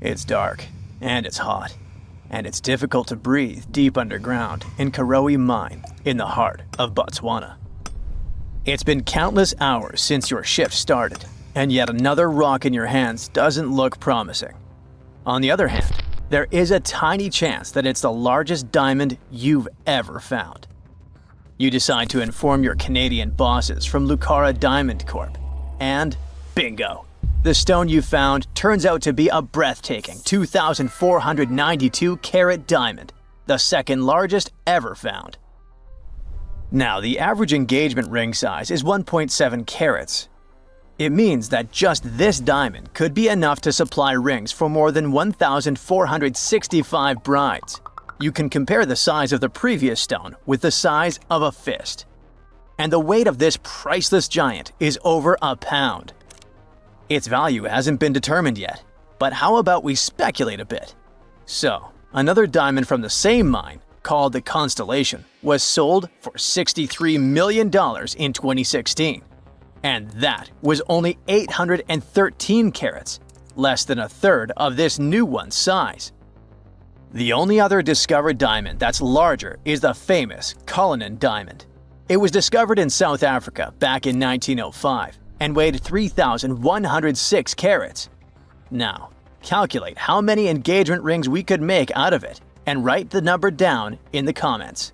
It's dark, and it's hot, and it's difficult to breathe deep underground in Karowe Mine in the heart of Botswana. It's been countless hours since your shift started, and yet another rock in your hands doesn't look promising. On the other hand, there is a tiny chance that it's the largest diamond you've ever found. You decide to inform your Canadian bosses from Lucara Diamond Corp. And bingo! The stone you found turns out to be a breathtaking 2,492 carat diamond, the second largest ever found. Now, the average engagement ring size is 1.7 carats. It means that just this diamond could be enough to supply rings for more than 1,465 brides. You can compare the size of the previous stone with the size of a fist. And the weight of this priceless giant is over a pound. Its value hasn't been determined yet, but how about we speculate a bit? So, another diamond from the same mine, called the Constellation, was sold for $63 million in 2016. And that was only 813 carats, less than a third of this new one's size. The only other discovered diamond that's larger is the famous Cullinan diamond. It was discovered in South Africa back in 1905 and weighed 3,106 carats. Now, calculate how many engagement rings we could make out of it and write the number down in the comments.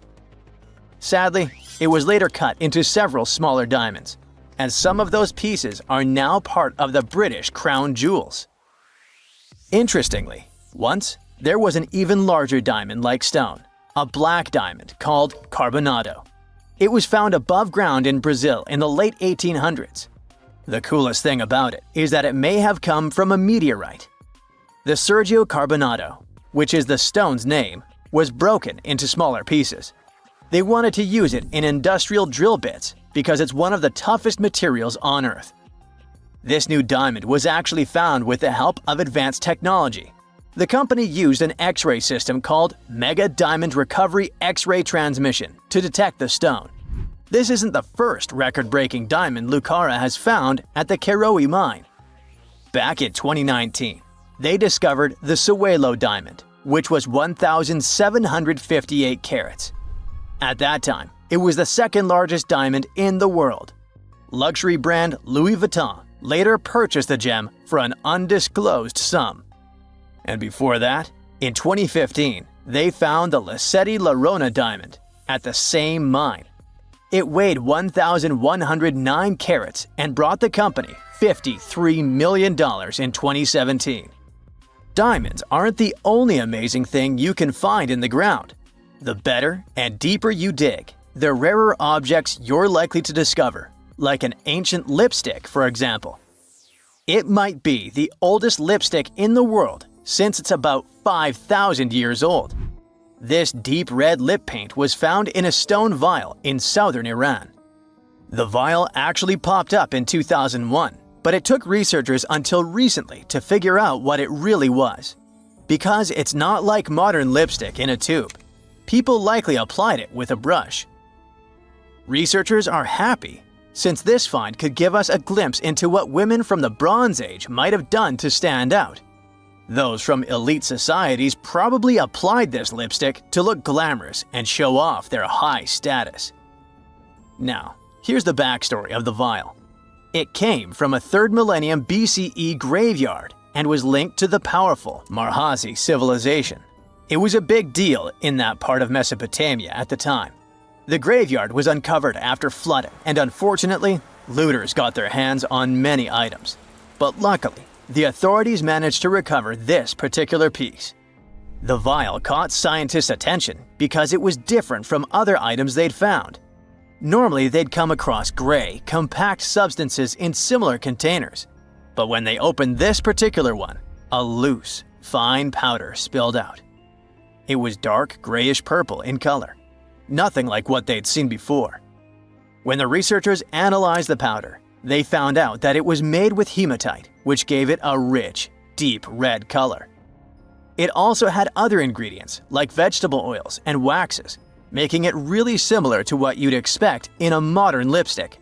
Sadly, it was later cut into several smaller diamonds, and some of those pieces are now part of the British crown jewels. Interestingly, once there was an even larger diamond-like stone, a black diamond called Carbonado. It was found above ground in Brazil in the late 1800s. The coolest thing about it is that it may have come from a meteorite. The Sergio Carbonado, which is the stone's name, was broken into smaller pieces. They wanted to use it in industrial drill bits because it's one of the toughest materials on Earth. This new diamond was actually found with the help of advanced technology. The company used an X-ray system called Mega Diamond Recovery X-ray Transmission to detect the stone. This isn't the first record-breaking diamond Lucara has found at the Karowe mine. Back in 2019, they discovered the Sewelo diamond, which was 1,758 carats. At that time, it was the second largest diamond in the world. Luxury brand Louis Vuitton later purchased the gem for an undisclosed sum. And before that, in 2015, they found the Lesedi La Rona diamond at the same mine. It weighed 1,109 carats and brought the company $53 million in 2017. Diamonds aren't the only amazing thing you can find in the ground. The better and deeper you dig, the rarer objects you're likely to discover, like an ancient lipstick, for example. It might be the oldest lipstick in the world since it's about 5,000 years old. This deep red lip paint was found in a stone vial in southern Iran. The vial actually popped up in 2001, but it took researchers until recently to figure out what it really was. Because it's not like modern lipstick in a tube, people likely applied it with a brush. Researchers are happy, since this find could give us a glimpse into what women from the Bronze Age might have done to stand out. Those from elite societies probably applied this lipstick to look glamorous and show off their high status. Now, here's the backstory of the vial. It came from a 3rd millennium BCE graveyard and was linked to the powerful Marhazi civilization. It was a big deal in that part of Mesopotamia at the time. The graveyard was uncovered after flooding, and unfortunately, looters got their hands on many items. But luckily, the authorities managed to recover this particular piece. The vial caught scientists' attention because it was different from other items they'd found. Normally, they'd come across gray, compact substances in similar containers. But when they opened this particular one, a loose, fine powder spilled out. It was dark grayish-purple in color, nothing like what they'd seen before. When the researchers analyzed the powder, they found out that it was made with hematite, which gave it a rich, deep red color. It also had other ingredients like vegetable oils and waxes, making it really similar to what you'd expect in a modern lipstick.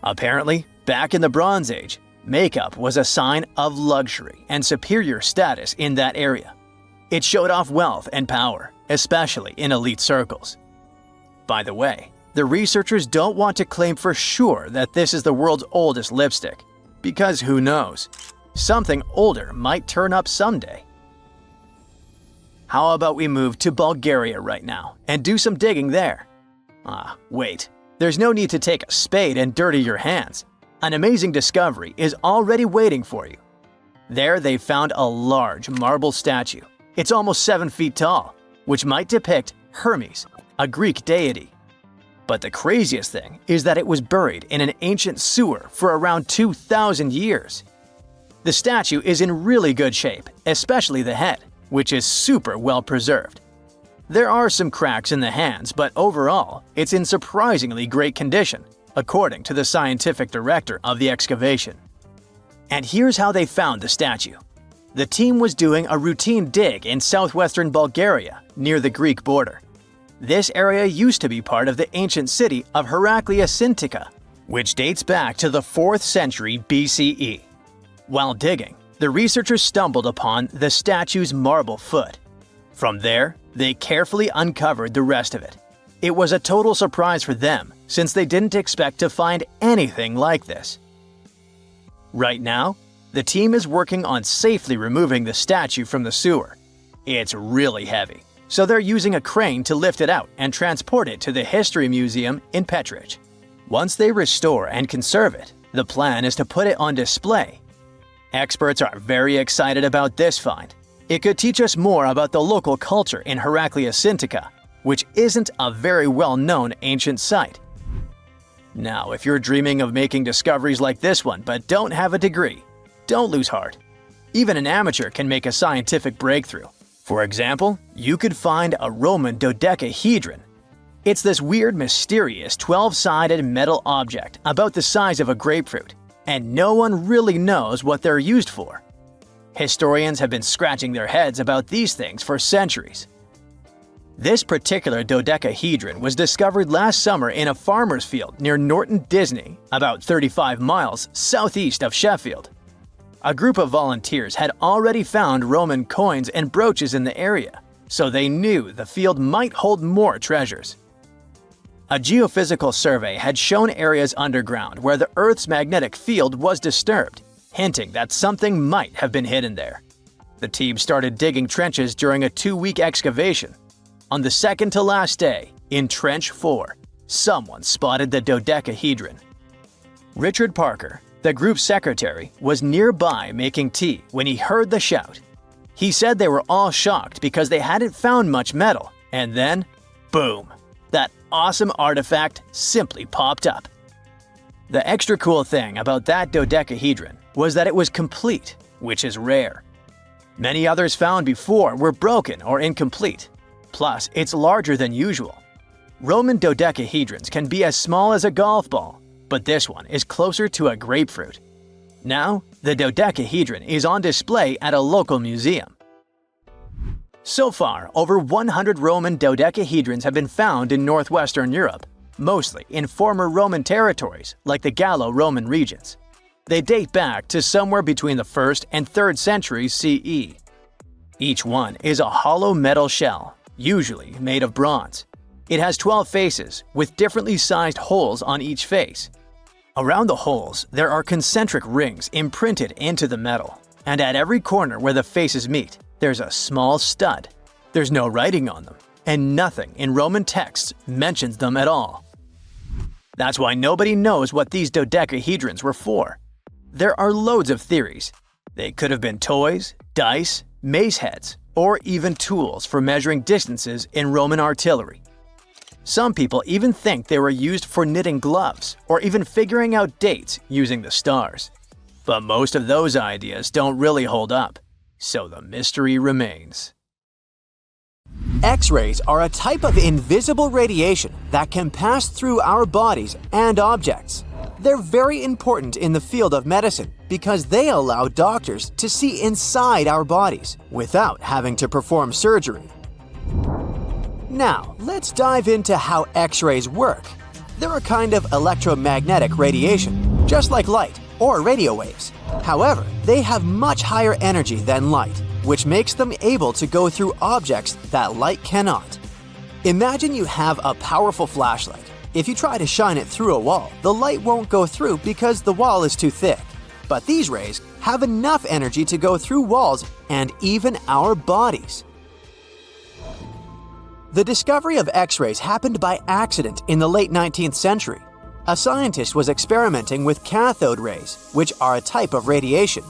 Apparently, back in the Bronze Age, Makeup was a sign of luxury and superior status in that area. It showed off wealth and power, especially in elite circles. By the way, the researchers don't want to claim for sure that this is the world's oldest lipstick, because who knows? Something older might turn up someday. How about we move to Bulgaria right now and do some digging there? Wait. There's no need to take a spade and dirty your hands. An amazing discovery is already waiting for you. There they found a large marble statue. It's almost 7 feet tall, which might depict Hermes, a Greek deity. But the craziest thing is that it was buried in an ancient sewer for around 2,000 years. The statue is in really good shape, especially the head, which is super well preserved. There are some cracks in the hands, but overall, it's in surprisingly great condition, according to the scientific director of the excavation. And here's how they found the statue. The team was doing a routine dig in southwestern Bulgaria, near the Greek border. This area used to be part of the ancient city of Heraclea, which dates back to the 4th century BCE. While digging, the researchers stumbled upon the statue's marble foot. From there, they carefully uncovered the rest of it. It was a total surprise for them, since they didn't expect to find anything like this. Right now, the team is working on safely removing the statue from the sewer. It's really heavy, so they're using a crane to lift it out and transport it to the History Museum in Petrich. Once they restore and conserve it, the plan is to put it on display. Experts are very excited about this find. It could teach us more about the local culture in Heraclea, which isn't a very well-known ancient site. Now, if you're dreaming of making discoveries like this one but don't have a degree, don't lose heart. Even an amateur can make a scientific breakthrough. For example, you could find a Roman dodecahedron. It's this weird, mysterious 12-sided metal object about the size of a grapefruit, and no one really knows what they're used for. Historians have been scratching their heads about these things for centuries. This particular dodecahedron was discovered last summer in a farmer's field near Norton Disney, about 35 miles southeast of Sheffield. A group of volunteers had already found Roman coins and brooches in the area, so they knew the field might hold more treasures. A geophysical survey had shown areas underground where the Earth's magnetic field was disturbed, hinting that something might have been hidden there. The team started digging trenches during a 2-week excavation. On the second to last day, in Trench 4, someone spotted the dodecahedron. Richard Parker, the group's secretary, was nearby making tea when he heard the shout. He said they were all shocked because they hadn't found much metal, and then, boom, that awesome artifact simply popped up. The extra cool thing about that dodecahedron was that it was complete, which is rare. Many others found before were broken or incomplete. Plus, it's larger than usual. Roman dodecahedrons can be as small as a golf ball, but this one is closer to a grapefruit. Now, the dodecahedron is on display at a local museum. So far, over 100 Roman dodecahedrons have been found in northwestern Europe, mostly in former Roman territories like the Gallo-Roman regions. They date back to somewhere between the 1st and 3rd centuries CE. Each one is a hollow metal shell, usually made of bronze. It has 12 faces, with differently sized holes on each face. Around the holes, there are concentric rings imprinted into the metal, and at every corner where the faces meet, there's a small stud. There's no writing on them, and nothing in Roman texts mentions them at all. That's why nobody knows what these dodecahedrons were for. There are loads of theories. They could have been toys, dice, mace heads, or even tools for measuring distances in Roman artillery. Some people even think they were used for knitting gloves or even figuring out dates using the stars. But most of those ideas don't really hold up, so the mystery remains. X-rays are a type of invisible radiation that can pass through our bodies and objects. They're very important in the field of medicine because they allow doctors to see inside our bodies without having to perform surgery. Now, let's dive into how X-rays work. They're a kind of electromagnetic radiation, just like light, or radio waves. However, they have much higher energy than light, which makes them able to go through objects that light cannot. Imagine you have a powerful flashlight. If you try to shine it through a wall, the light won't go through because the wall is too thick. But these rays have enough energy to go through walls and even our bodies. The discovery of X-rays happened by accident in the late 19th century. A scientist was experimenting with cathode rays, which are a type of radiation.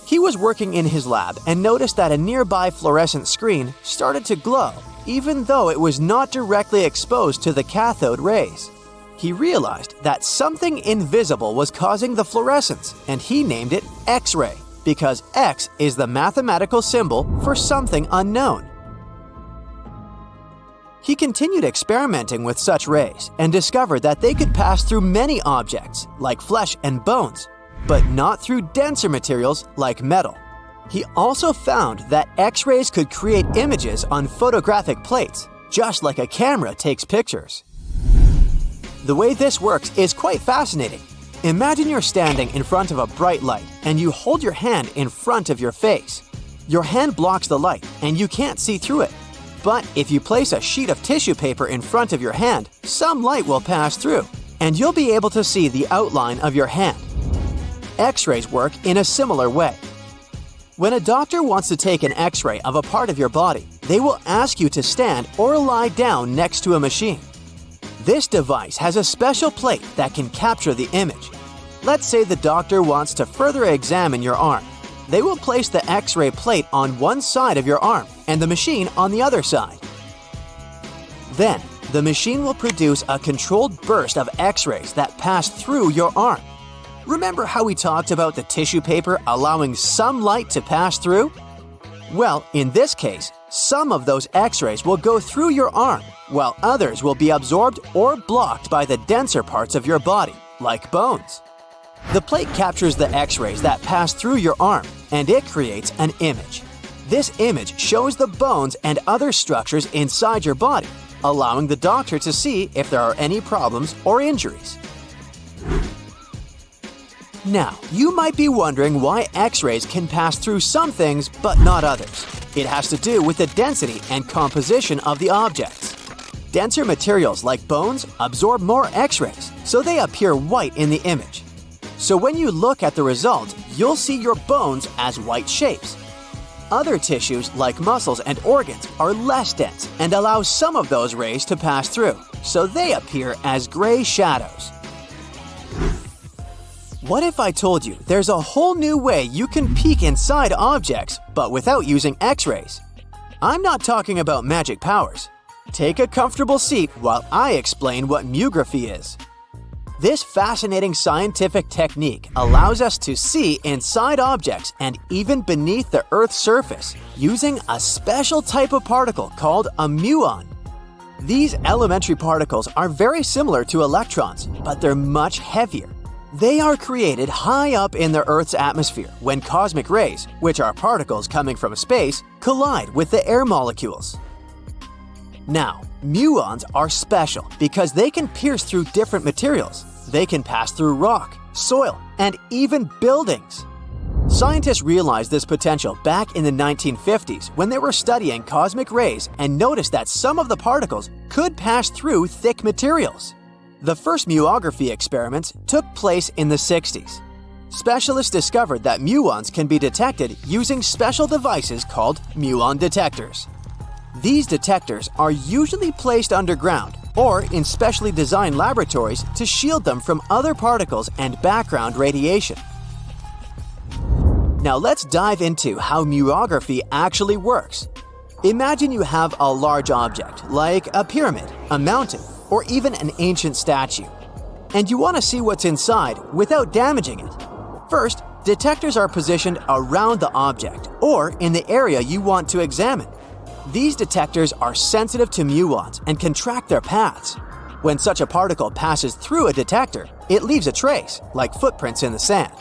He was working in his lab and noticed that a nearby fluorescent screen started to glow, even though it was not directly exposed to the cathode rays. He realized that something invisible was causing the fluorescence, and he named it X-ray, because X is the mathematical symbol for something unknown. He continued experimenting with such rays and discovered that they could pass through many objects, like flesh and bones, but not through denser materials like metal. He also found that X-rays could create images on photographic plates, just like a camera takes pictures. The way this works is quite fascinating. Imagine you're standing in front of a bright light and you hold your hand in front of your face. Your hand blocks the light and you can't see through it. But if you place a sheet of tissue paper in front of your hand, some light will pass through, and you'll be able to see the outline of your hand. X-rays work in a similar way. When a doctor wants to take an X-ray of a part of your body, they will ask you to stand or lie down next to a machine. This device has a special plate that can capture the image. Let's say the doctor wants to further examine your arm. They will place the X-ray plate on one side of your arm and the machine on the other side. Then, the machine will produce a controlled burst of X-rays that pass through your arm. Remember how we talked about the tissue paper allowing some light to pass through? Well, in this case, some of those X-rays will go through your arm, while others will be absorbed or blocked by the denser parts of your body, like bones. The plate captures the X-rays that pass through your arm, and it creates an image. This image shows the bones and other structures inside your body, allowing the doctor to see if there are any problems or injuries. Now, you might be wondering why X-rays can pass through some things but not others. It has to do with the density and composition of the objects. Denser materials like bones absorb more X-rays, so they appear white in the image. So when you look at the result, you'll see your bones as white shapes. Other tissues like muscles and organs are less dense and allow some of those rays to pass through, so they appear as gray shadows. What if I told you there's a whole new way you can peek inside objects, but without using X-rays? I'm not talking about magic powers. Take a comfortable seat while I explain what myography is. This fascinating scientific technique allows us to see inside objects and even beneath the Earth's surface using a special type of particle called a muon. These elementary particles are very similar to electrons, but they're much heavier. They are created high up in the Earth's atmosphere when cosmic rays, which are particles coming from space, collide with the air molecules. Now, muons are special because they can pierce through different materials. They can pass through rock, soil, and even buildings. Scientists realized this potential back in the 1950s when they were studying cosmic rays and noticed that some of the particles could pass through thick materials. The first myography experiments took place in the 60s. Specialists discovered that muons can be detected using special devices called muon detectors. These detectors are usually placed underground or in specially designed laboratories to shield them from other particles and background radiation. Now let's dive into how myography actually works. Imagine you have a large object, like a pyramid, a mountain, or even an ancient statue, and you want to see what's inside without damaging it. First, detectors are positioned around the object or in the area you want to examine. These detectors are sensitive to muons and can track their paths. When such a particle passes through a detector, it leaves a trace, like footprints in the sand.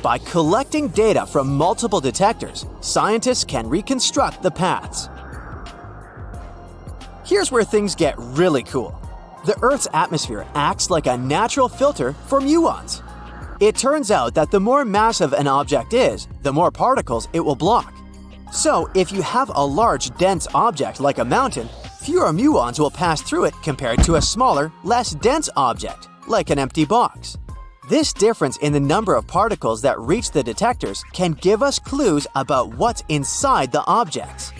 By collecting data from multiple detectors, scientists can reconstruct the paths. Here's where things get really cool. The Earth's atmosphere acts like a natural filter for muons. It turns out that the more massive an object is, the more particles it will block. So, if you have a large, dense object like a mountain, fewer muons will pass through it compared to a smaller, less dense object, like an empty box. This difference in the number of particles that reach the detectors can give us clues about what's inside the objects.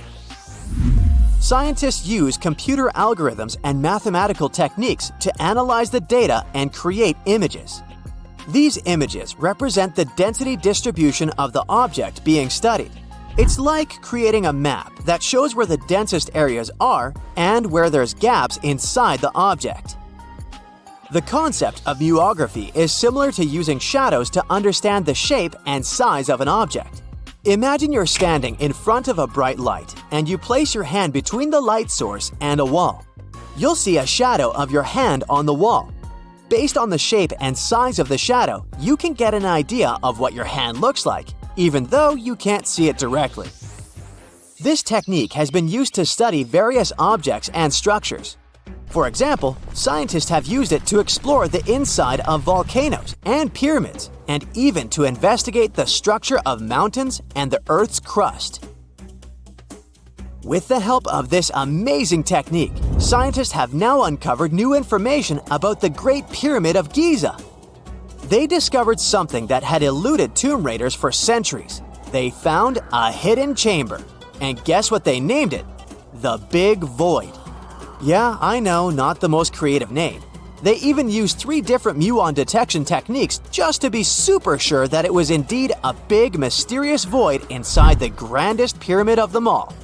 Scientists use computer algorithms and mathematical techniques to analyze the data and create images. These images represent the density distribution of the object being studied. It's like creating a map that shows where the densest areas are and where there's gaps inside the object. The concept of muography is similar to using shadows to understand the shape and size of an object. Imagine you're standing in front of a bright light and you place your hand between the light source and a wall. You'll see a shadow of your hand on the wall. Based on the shape and size of the shadow, you can get an idea of what your hand looks like, even though you can't see it directly. This technique has been used to study various objects and structures. For example, scientists have used it to explore the inside of volcanoes and pyramids, and even to investigate the structure of mountains and the Earth's crust. With the help of this amazing technique, scientists have now uncovered new information about the Great Pyramid of Giza. They discovered something that had eluded tomb raiders for centuries. They found a hidden chamber. And guess what they named it? The Big Void. Yeah, I know, not the most creative name. They even used 3 different muon detection techniques just to be super sure that it was indeed a big, mysterious void inside the grandest pyramid of them all.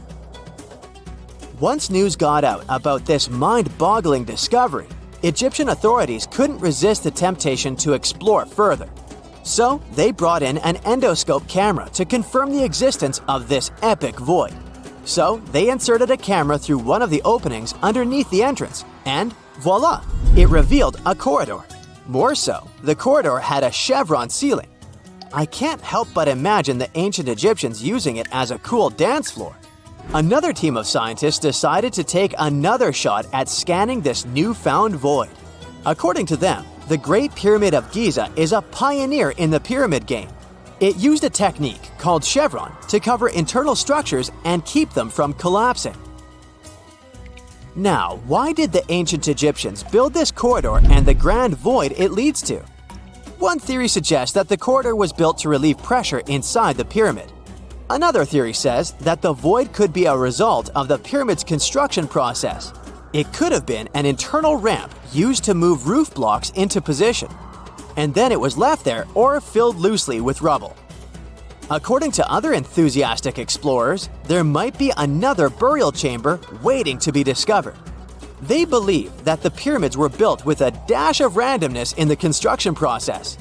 Once news got out about this mind-boggling discovery, Egyptian authorities couldn't resist the temptation to explore further. So, they brought in an endoscope camera to confirm the existence of this epic void. So, they inserted a camera through one of the openings underneath the entrance, and voila! It revealed a corridor. More so, the corridor had a chevron ceiling. I can't help but imagine the ancient Egyptians using it as a cool dance floor. Another team of scientists decided to take another shot at scanning this newfound void. According to them, the Great Pyramid of Giza is a pioneer in the pyramid game. It used a technique called chevron to cover internal structures and keep them from collapsing. Now, why did the ancient Egyptians build this corridor and the grand void it leads to? One theory suggests that the corridor was built to relieve pressure inside the pyramid. Another theory says that the void could be a result of the pyramid's construction process. It could have been an internal ramp used to move roof blocks into position, and then it was left there or filled loosely with rubble. According to other enthusiastic explorers, there might be another burial chamber waiting to be discovered. They believe that the pyramids were built with a dash of randomness in the construction process.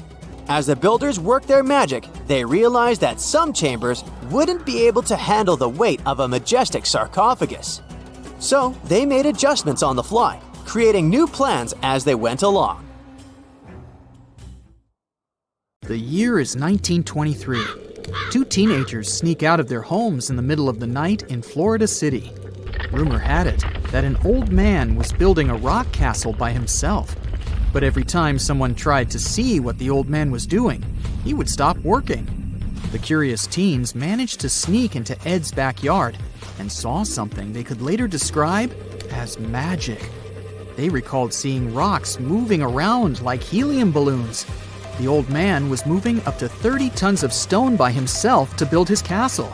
As the builders worked their magic, they realized that some chambers wouldn't be able to handle the weight of a majestic sarcophagus. So they made adjustments on the fly, creating new plans as they went along. The year is 1923. 2 teenagers sneak out of their homes in the middle of the night in Florida City. Rumor had it that an old man was building a rock castle by himself. But every time someone tried to see what the old man was doing, he would stop working. The curious teens managed to sneak into Ed's backyard and saw something they could later describe as magic. They recalled seeing rocks moving around like helium balloons. The old man was moving up to 30 tons of stone by himself to build his castle.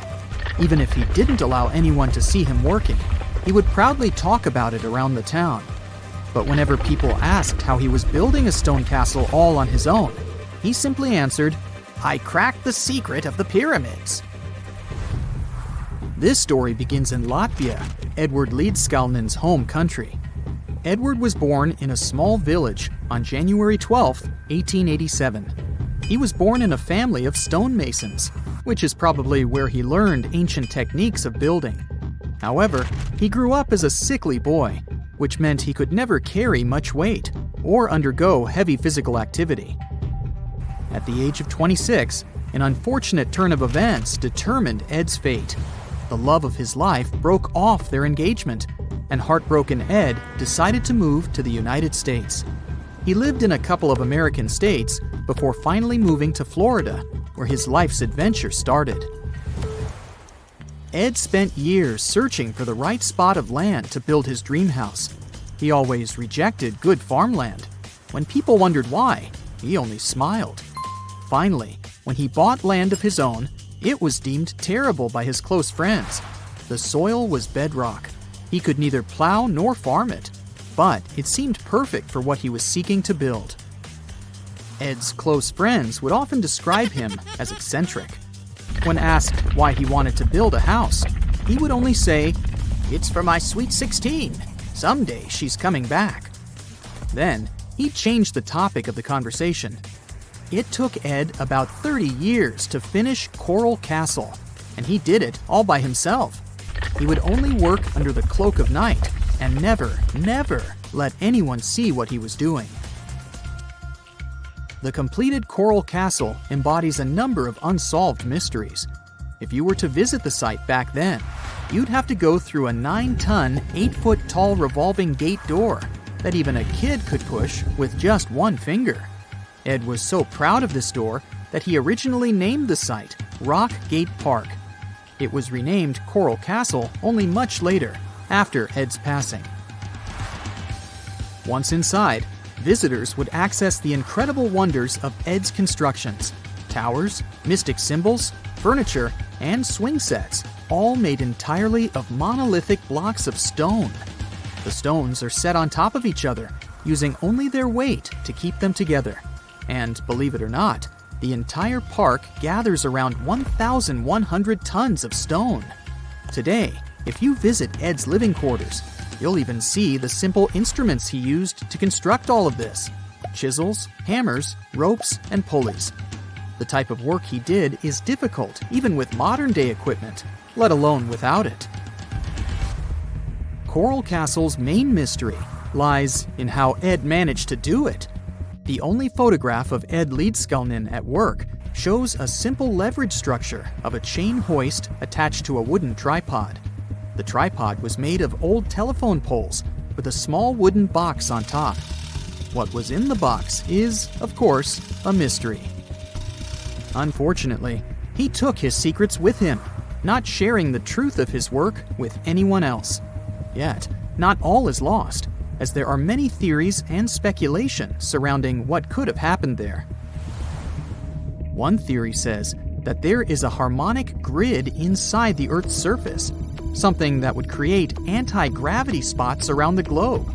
Even if he didn't allow anyone to see him working, he would proudly talk about it around the town. But whenever people asked how he was building a stone castle all on his own, he simply answered, "I cracked the secret of the pyramids." This story begins in Latvia, Edward Leedskalnin's home country. Edward was born in a small village on January 12, 1887. He was born in a family of stonemasons, which is probably where he learned ancient techniques of building. However, he grew up as a sickly boy, which meant he could never carry much weight or undergo heavy physical activity. At the age of 26, an unfortunate turn of events determined Ed's fate. The love of his life broke off their engagement, and heartbroken Ed decided to move to the United States. He lived in a couple of American states before finally moving to Florida, where his life's adventure started. Ed spent years searching for the right spot of land to build his dream house. He always rejected good farmland. When people wondered why, he only smiled. Finally, when he bought land of his own, it was deemed terrible by his close friends. The soil was bedrock. He could neither plow nor farm it, but it seemed perfect for what he was seeking to build. Ed's close friends would often describe him as eccentric. When asked why he wanted to build a house, he would only say, "It's for my sweet 16. Someday she's coming back." Then, he changed the topic of the conversation. It took Ed about 30 years to finish Coral Castle, and he did it all by himself. He would only work under the cloak of night and never let anyone see what he was doing. The completed Coral Castle embodies a number of unsolved mysteries. If you were to visit the site back then, you'd have to go through a 9-ton, 8-foot-tall revolving gate door that even a kid could push with just one finger. Ed was so proud of this door that he originally named the site Rock Gate Park. It was renamed Coral Castle only much later, after Ed's passing. Once inside, visitors would access the incredible wonders of Ed's constructions: towers, mystic symbols, furniture, and swing sets, all made entirely of monolithic blocks of stone. The stones are set on top of each other, using only their weight to keep them together. And believe it or not, the entire park gathers around 1,100 tons of stone. Today, if you visit Ed's living quarters, you'll even see the simple instruments he used to construct all of this: chisels, hammers, ropes, and pulleys. The type of work he did is difficult even with modern-day equipment, let alone without it. Coral Castle's main mystery lies in how Ed managed to do it. The only photograph of Ed Leedskalnin at work shows a simple leverage structure of a chain hoist attached to a wooden tripod. The tripod was made of old telephone poles with a small wooden box on top. What was in the box is, of course, a mystery. Unfortunately, he took his secrets with him, not sharing the truth of his work with anyone else. Yet, not all is lost, as there are many theories and speculation surrounding what could have happened there. One theory says that there is a harmonic grid inside the Earth's surface, something that would create anti-gravity spots around the globe.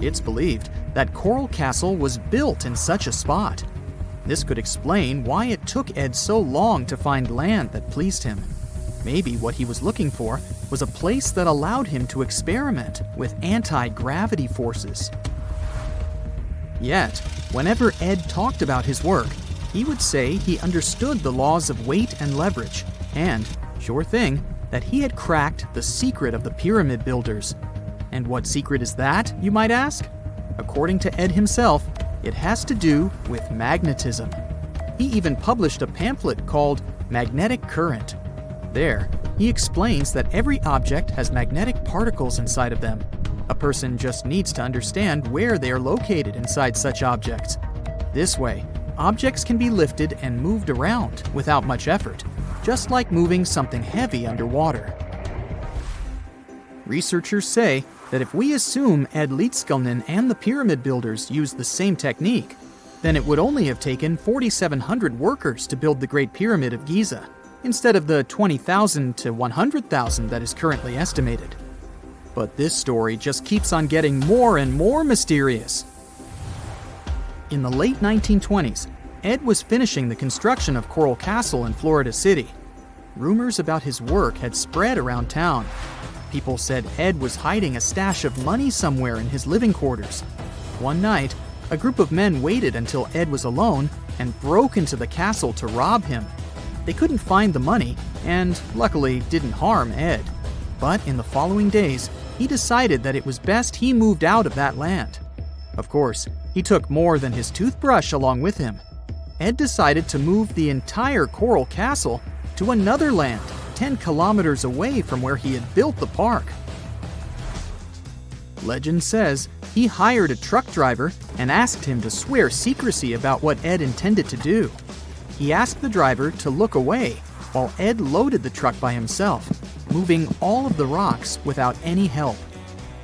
It's believed that Coral Castle was built in such a spot. This could explain why it took Ed so long to find land that pleased him. Maybe what he was looking for was a place that allowed him to experiment with anti-gravity forces. Yet, whenever Ed talked about his work, he would say he understood the laws of weight and leverage, and, sure thing, that he had cracked the secret of the pyramid builders. And what secret is that, you might ask? According to Ed himself, it has to do with magnetism. He even published a pamphlet called Magnetic Current. There, he explains that every object has magnetic particles inside of them. A person just needs to understand where they are located inside such objects. This way, objects can be lifted and moved around without much effort, just like moving something heavy underwater. Researchers say that if we assume Ed Leedskalnin and the pyramid builders used the same technique, then it would only have taken 4,700 workers to build the Great Pyramid of Giza, instead of the 20,000 to 100,000 that is currently estimated. But this story just keeps on getting more and more mysterious. In the late 1920s, Ed was finishing the construction of Coral Castle in Florida City. Rumors about his work had spread around town. People said Ed was hiding a stash of money somewhere in his living quarters. One night, a group of men waited until Ed was alone and broke into the castle to rob him. They couldn't find the money and, luckily, didn't harm Ed. But in the following days, he decided that it was best he moved out of that land. Of course, he took more than his toothbrush along with him. Ed decided to move the entire Coral Castle to another land 10 kilometers away from where he had built the park. Legend says he hired a truck driver and asked him to swear secrecy about what Ed intended to do. He asked the driver to look away while Ed loaded the truck by himself, moving all of the rocks without any help.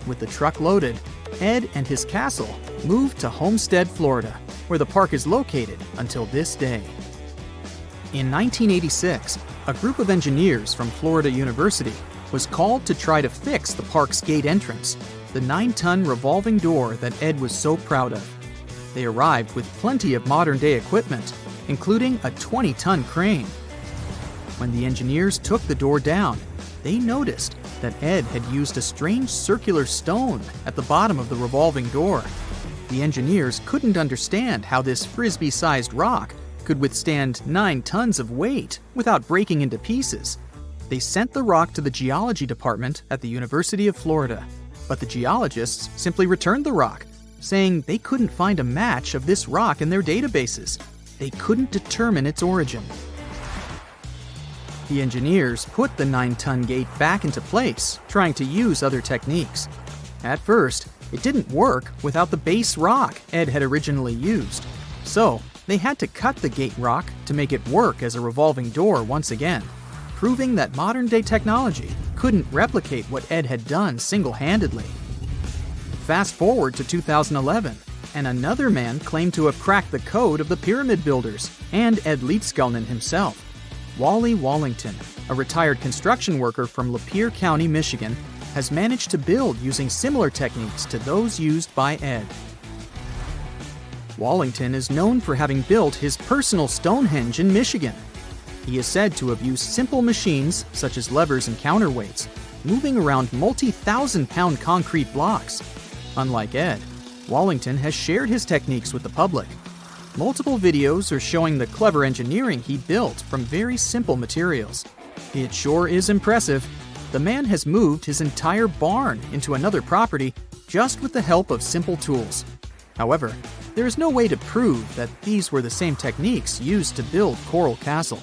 With the truck loaded, Ed and his castle moved to Homestead, Florida, where the park is located until this day. In 1986, a group of engineers from Florida University was called to try to fix the park's gate entrance, the 9-ton revolving door that Ed was so proud of. They arrived with plenty of modern-day equipment, including a 20-ton crane. When the engineers took the door down, they noticed that Ed had used a strange circular stone at the bottom of the revolving door. The engineers couldn't understand how this frisbee-sized rock could withstand 9 tons of weight without breaking into pieces. They sent the rock to the geology department at the University of Florida, but the geologists simply returned the rock, saying they couldn't find a match of this rock in their databases. They couldn't determine its origin. The engineers put the 9-ton gate back into place, trying to use other techniques. At first, it didn't work without the base rock Ed had originally used. So, they had to cut the gate rock to make it work as a revolving door once again, proving that modern-day technology couldn't replicate what Ed had done single-handedly. Fast forward to 2011, and another man claimed to have cracked the code of the pyramid builders and Ed Leedskalnin himself. Wally Wallington, a retired construction worker from Lapeer County, Michigan, has managed to build using similar techniques to those used by Ed. Wallington is known for having built his personal Stonehenge in Michigan. He is said to have used simple machines, such as levers and counterweights, moving around multi-thousand-pound concrete blocks. Unlike Ed, Wallington has shared his techniques with the public. Multiple videos are showing the clever engineering he built from very simple materials. It sure is impressive. The man has moved his entire barn into another property just with the help of simple tools. However, there is no way to prove that these were the same techniques used to build Coral Castle.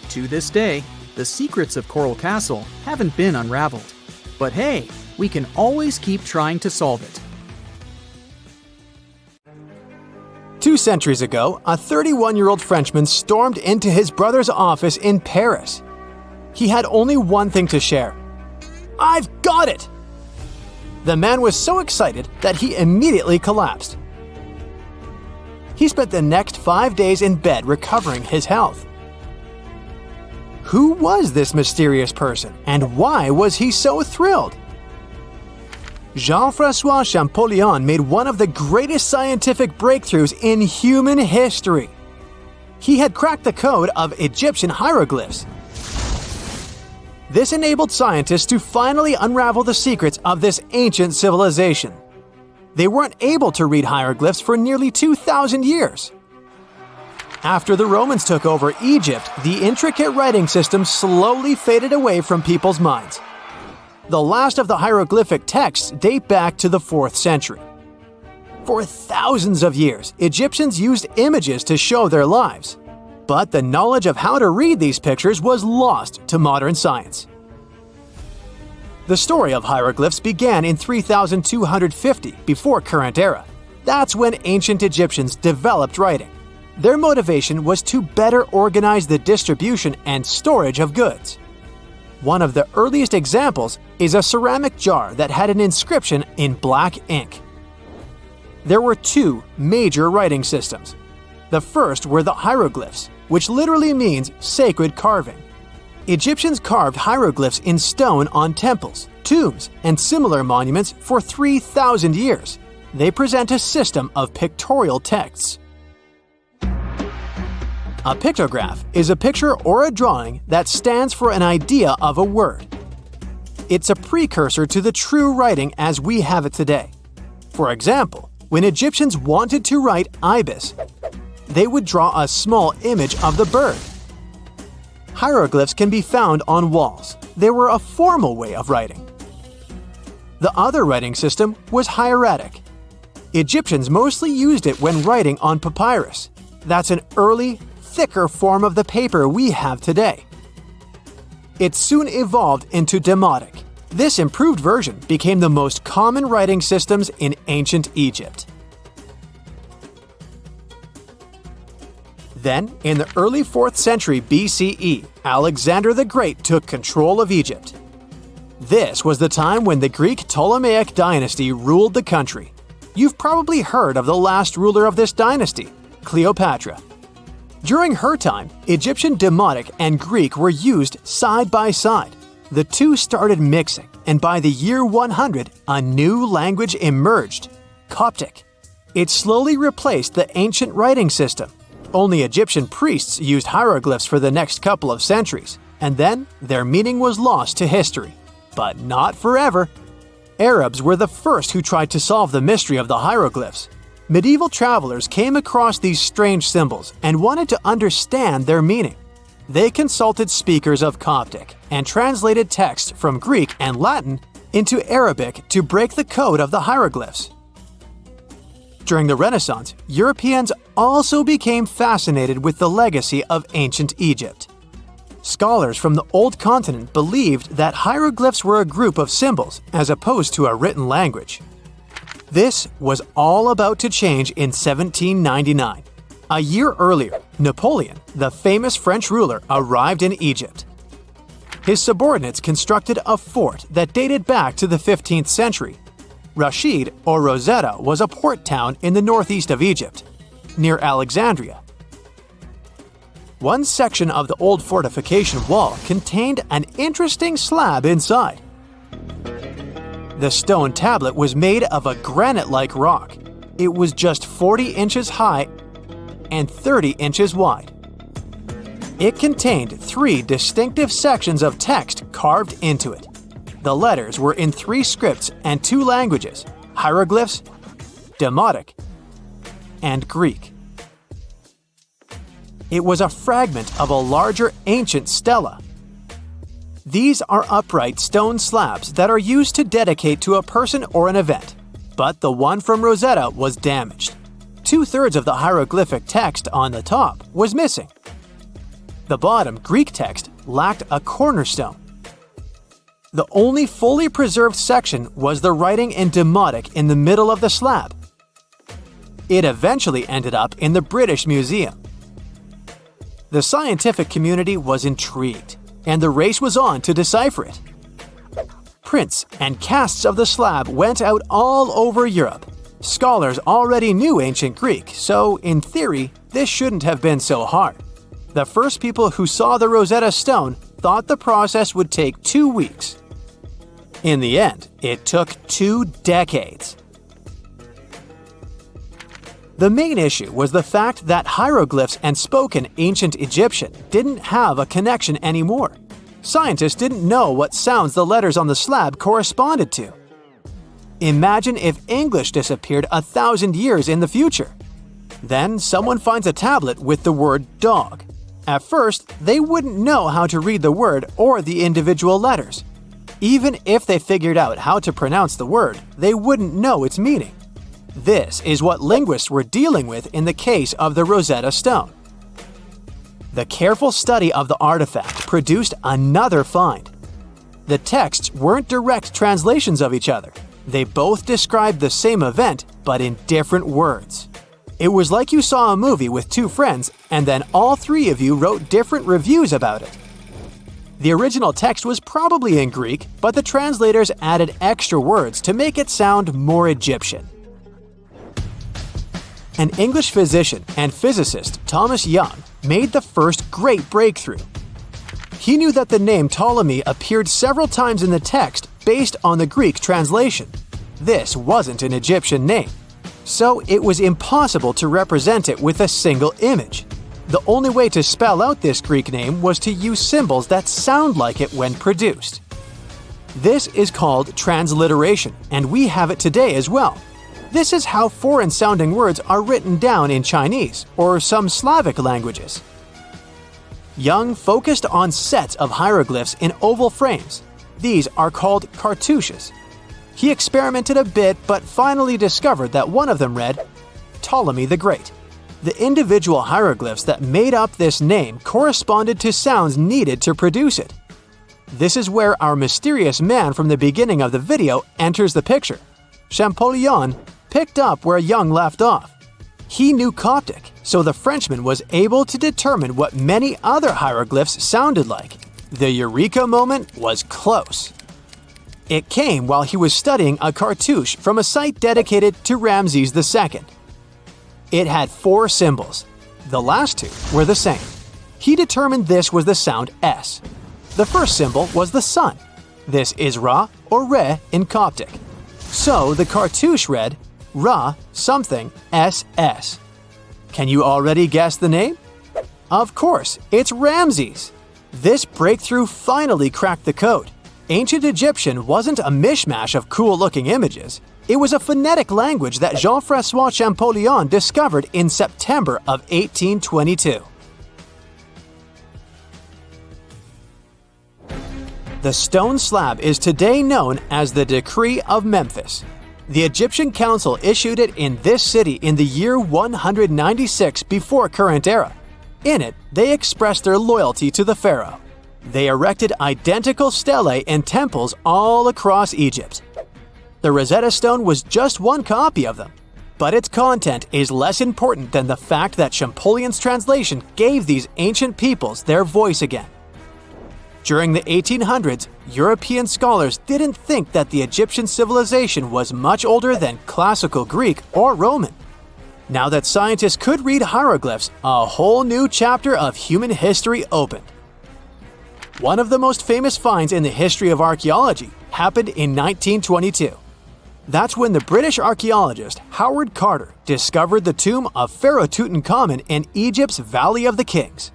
To this day, the secrets of Coral Castle haven't been unraveled. But hey, we can always keep trying to solve it. 2 centuries ago, a 31-year-old Frenchman stormed into his brother's office in Paris. He had only one thing to share. "I've got it!" The man was so excited that he immediately collapsed. He spent the next 5 days in bed recovering his health. Who was this mysterious person, and why was he so thrilled? Jean-François Champollion made one of the greatest scientific breakthroughs in human history. He had cracked the code of Egyptian hieroglyphs. This enabled scientists to finally unravel the secrets of this ancient civilization. They weren't able to read hieroglyphs for nearly 2,000 years. After the Romans took over Egypt, the intricate writing system slowly faded away from people's minds. The last of the hieroglyphic texts date back to the 4th century. For thousands of years, Egyptians used images to show their lives. But the knowledge of how to read these pictures was lost to modern science. The story of hieroglyphs began in 3250 before current era. That's when ancient Egyptians developed writing. Their motivation was to better organize the distribution and storage of goods. One of the earliest examples is a ceramic jar that had an inscription in black ink. There were 2 major writing systems. The first were the hieroglyphs, which literally means sacred carving. Egyptians carved hieroglyphs in stone on temples, tombs, and similar monuments for 3,000 years. They present a system of pictorial texts. A pictograph is a picture or a drawing that stands for an idea of a word. It's a precursor to the true writing as we have it today. For example, when Egyptians wanted to write ibis, they would draw a small image of the bird. Hieroglyphs can be found on walls. They were a formal way of writing. The other writing system was hieratic. Egyptians mostly used it when writing on papyrus. That's an early, thicker form of the paper we have today. It soon evolved into demotic. This improved version became the most common writing systems in ancient Egypt. Then, in the early 4th century BCE, Alexander the Great took control of Egypt. This was the time when the Greek Ptolemaic dynasty ruled the country. You've probably heard of the last ruler of this dynasty, Cleopatra. During her time, Egyptian Demotic and Greek were used side by side. The two started mixing, and by the year 100, a new language emerged, Coptic. It slowly replaced the ancient writing system. Only Egyptian priests used hieroglyphs for the next couple of centuries, and then their meaning was lost to history. But not forever. Arabs were the first who tried to solve the mystery of the hieroglyphs. Medieval travelers came across these strange symbols and wanted to understand their meaning. They consulted speakers of Coptic and translated text from Greek and Latin into Arabic to break the code of the hieroglyphs. During the Renaissance, Europeans also became fascinated with the legacy of ancient Egypt. Scholars from the Old Continent believed that hieroglyphs were a group of symbols as opposed to a written language. This was all about to change in 1799. A year earlier, Napoleon, the famous French ruler, arrived in Egypt. His subordinates constructed a fort that dated back to the 15th century. Rashid, or Rosetta, was a port town in the northeast of Egypt, near Alexandria. One section of the old fortification wall contained an interesting slab inside. The stone tablet was made of a granite-like rock. It was just 40 inches high and 30 inches wide. It contained 3 distinctive sections of text carved into it. The letters were in 3 scripts and 2 languages: hieroglyphs, Demotic, and Greek. It was a fragment of a larger ancient stela. These are upright stone slabs that are used to dedicate to a person or an event, but the one from Rosetta was damaged. 2/3 of the hieroglyphic text on the top was missing. The bottom Greek text lacked a cornerstone. The only fully preserved section was the writing in Demotic in the middle of the slab. It eventually ended up in the British Museum. The scientific community was intrigued, and the race was on to decipher it. Prints and casts of the slab went out all over Europe. Scholars already knew ancient Greek, so in theory, this shouldn't have been so hard. The first people who saw the Rosetta Stone thought the process would take 2 weeks. In the end, it took 2 decades. The main issue was the fact that hieroglyphs and spoken ancient Egyptian didn't have a connection anymore. Scientists didn't know what sounds the letters on the slab corresponded to. Imagine if English disappeared 1,000 years in the future. Then someone finds a tablet with the word dog. At first, they wouldn't know how to read the word or the individual letters. Even if they figured out how to pronounce the word, they wouldn't know its meaning. This is what linguists were dealing with in the case of the Rosetta Stone. The careful study of the artifact produced another find. The texts weren't direct translations of each other. They both described the same event, but in different words. It was like you saw a movie with 2 friends, and then all 3 of you wrote different reviews about it. The original text was probably in Greek, but the translators added extra words to make it sound more Egyptian. An English physician and physicist, Thomas Young, made the first great breakthrough. He knew that the name Ptolemy appeared several times in the text based on the Greek translation. This wasn't an Egyptian name, so it was impossible to represent it with a single image. The only way to spell out this Greek name was to use symbols that sound like it when produced. This is called transliteration, and we have it today as well. This is how foreign-sounding words are written down in Chinese or some Slavic languages. Young focused on sets of hieroglyphs in oval frames. These are called cartouches. He experimented a bit but finally discovered that one of them read, Ptolemy the Great. The individual hieroglyphs that made up this name corresponded to sounds needed to produce it. This is where our mysterious man from the beginning of the video enters the picture. Champollion picked up where Young left off. He knew Coptic, so the Frenchman was able to determine what many other hieroglyphs sounded like. The eureka moment was close. It came while he was studying a cartouche from a site dedicated to Ramses II. It had 4 symbols. The last 2 were the same. He determined this was the sound S. The first symbol was the sun. This is Ra or Re in Coptic. So the cartouche read Ra something SS. Can you already guess the name? Of course, it's Ramses. This breakthrough finally cracked the code. Ancient Egyptian wasn't a mishmash of cool-looking images. It was a phonetic language that Jean-François Champollion discovered in September of 1822. The stone slab is today known as the Decree of Memphis. The Egyptian Council issued it in this city in the year 196 before current era. In it, they expressed their loyalty to the pharaoh. They erected identical stelae in temples all across Egypt. The Rosetta Stone was just one copy of them, but its content is less important than the fact that Champollion's translation gave these ancient peoples their voice again. During the 1800s, European scholars didn't think that the Egyptian civilization was much older than classical Greek or Roman. Now that scientists could read hieroglyphs, a whole new chapter of human history opened. One of the most famous finds in the history of archaeology happened in 1922. That's when the British archaeologist Howard Carter discovered the tomb of Pharaoh Tutankhamun in Egypt's Valley of the Kings.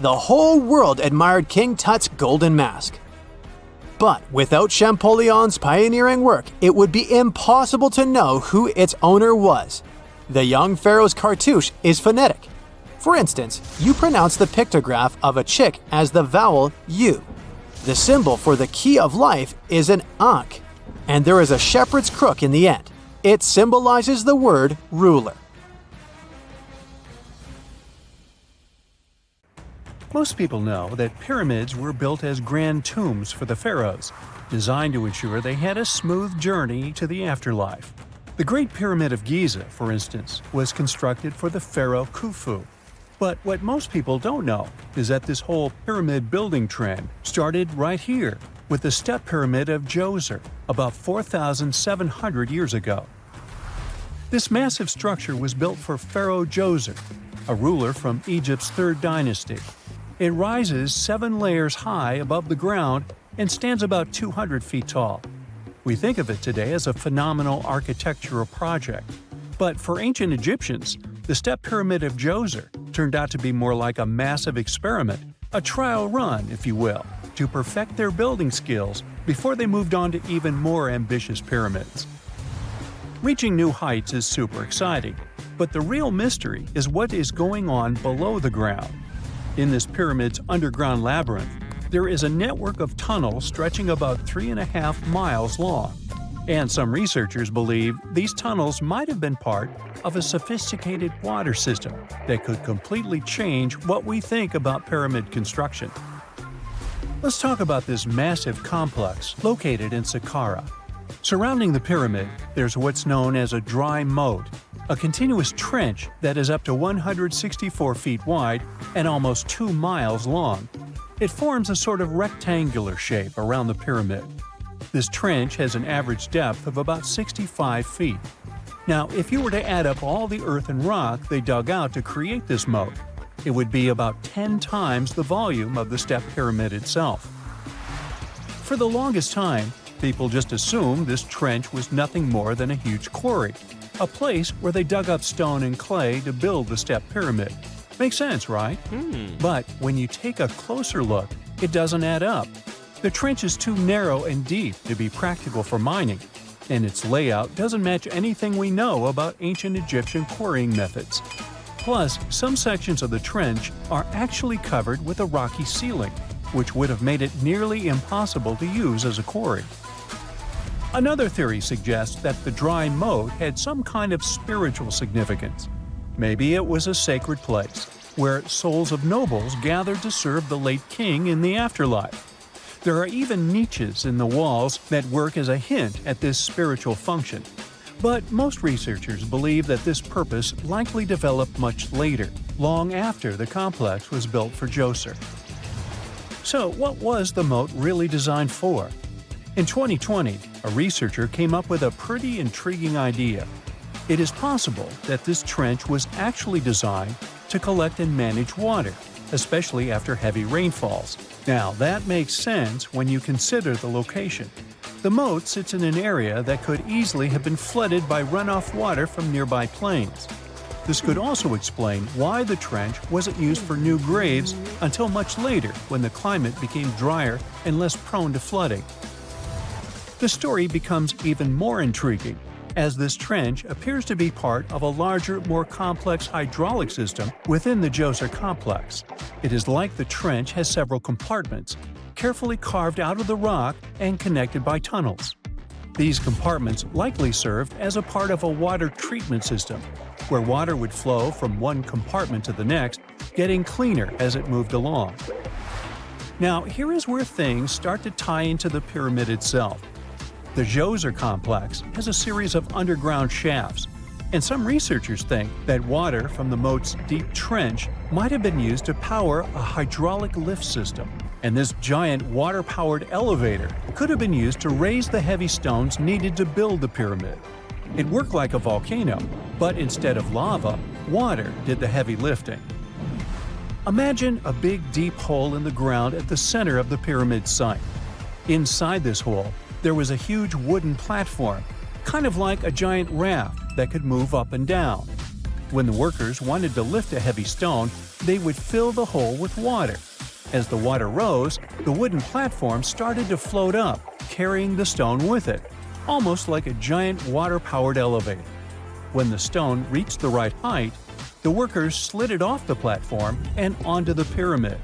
The whole world admired King Tut's golden mask. But without Champollion's pioneering work, it would be impossible to know who its owner was. The young pharaoh's cartouche is phonetic. For instance, you pronounce the pictograph of a chick as the vowel U. The symbol for the key of life is an ankh, and there is a shepherd's crook in the end. It symbolizes the word ruler. Most people know that pyramids were built as grand tombs for the pharaohs, designed to ensure they had a smooth journey to the afterlife. The Great Pyramid of Giza, for instance, was constructed for the pharaoh Khufu. But what most people don't know is that this whole pyramid building trend started right here with the step pyramid of Djoser about 4,700 years ago. This massive structure was built for Pharaoh Djoser, a ruler from Egypt's 3rd dynasty. It rises 7 layers high above the ground and stands about 200 feet tall. We think of it today as a phenomenal architectural project. But for ancient Egyptians, the step pyramid of Djoser turned out to be more like a massive experiment, a trial run, if you will, to perfect their building skills before they moved on to even more ambitious pyramids. Reaching new heights is super exciting, but the real mystery is what is going on below the ground. In this pyramid's underground labyrinth, there is a network of tunnels stretching about 3.5 miles long. And some researchers believe these tunnels might have been part of a sophisticated water system that could completely change what we think about pyramid construction. Let's talk about this massive complex located in Saqqara. Surrounding the pyramid, there's what's known as a dry moat, a continuous trench that is up to 164 feet wide and almost 2 miles long. It forms a sort of rectangular shape around the pyramid. This trench has an average depth of about 65 feet. Now, if you were to add up all the earth and rock they dug out to create this moat, it would be about 10 times the volume of the step pyramid itself. For the longest time, people just assumed this trench was nothing more than a huge quarry, a place where they dug up stone and clay to build the step pyramid. Makes sense, right? But when you take a closer look, it doesn't add up. The trench is too narrow and deep to be practical for mining, and its layout doesn't match anything we know about ancient Egyptian quarrying methods. Plus, some sections of the trench are actually covered with a rocky ceiling, which would have made it nearly impossible to use as a quarry. Another theory suggests that the dry moat had some kind of spiritual significance. Maybe it was a sacred place, where souls of nobles gathered to serve the late king in the afterlife. There are even niches in the walls that work as a hint at this spiritual function. But most researchers believe that this purpose likely developed much later, long after the complex was built for Djoser. So, what was the moat really designed for? In 2020, a researcher came up with a pretty intriguing idea. It is possible that this trench was actually designed to collect and manage water, especially after heavy rainfalls. Now, that makes sense when you consider the location. The moat sits in an area that could easily have been flooded by runoff water from nearby plains. This could also explain why the trench wasn't used for new graves until much later when the climate became drier and less prone to flooding. The story becomes even more intriguing, as this trench appears to be part of a larger, more complex hydraulic system within the Djoser complex. It is like the trench has several compartments, carefully carved out of the rock and connected by tunnels. These compartments likely served as a part of a water treatment system, where water would flow from one compartment to the next, getting cleaner as it moved along. Now, here is where things start to tie into the pyramid itself. The Djoser complex has a series of underground shafts, and some researchers think that water from the moat's deep trench might have been used to power a hydraulic lift system, and this giant water-powered elevator could have been used to raise the heavy stones needed to build the pyramid. It worked like a volcano, but instead of lava, water did the heavy lifting. Imagine a big deep hole in the ground at the center of the pyramid site. Inside this hole, there was a huge wooden platform, kind of like a giant raft that could move up and down. When the workers wanted to lift a heavy stone, they would fill the hole with water. As the water rose, the wooden platform started to float up, carrying the stone with it, almost like a giant water-powered elevator. When the stone reached the right height, the workers slid it off the platform and onto the pyramid.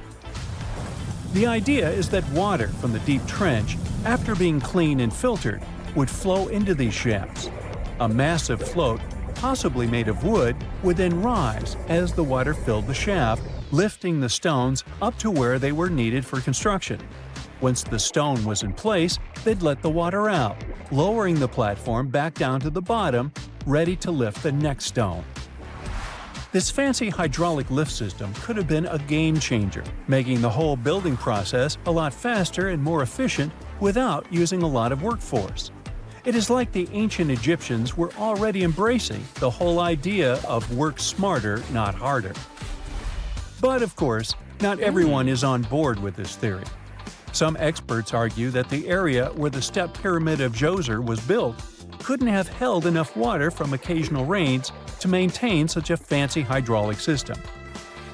The idea is that water from the deep trench, after being cleaned and filtered, would flow into these shafts. A massive float, possibly made of wood, would then rise as the water filled the shaft, lifting the stones up to where they were needed for construction. Once the stone was in place, they'd let the water out, lowering the platform back down to the bottom, ready to lift the next stone. This fancy hydraulic lift system could have been a game changer, making the whole building process a lot faster and more efficient without using a lot of workforce. It is like the ancient Egyptians were already embracing the whole idea of work smarter, not harder. But of course, not everyone is on board with this theory. Some experts argue that the area where the step pyramid of Djoser was built couldn't have held enough water from occasional rains to maintain such a fancy hydraulic system.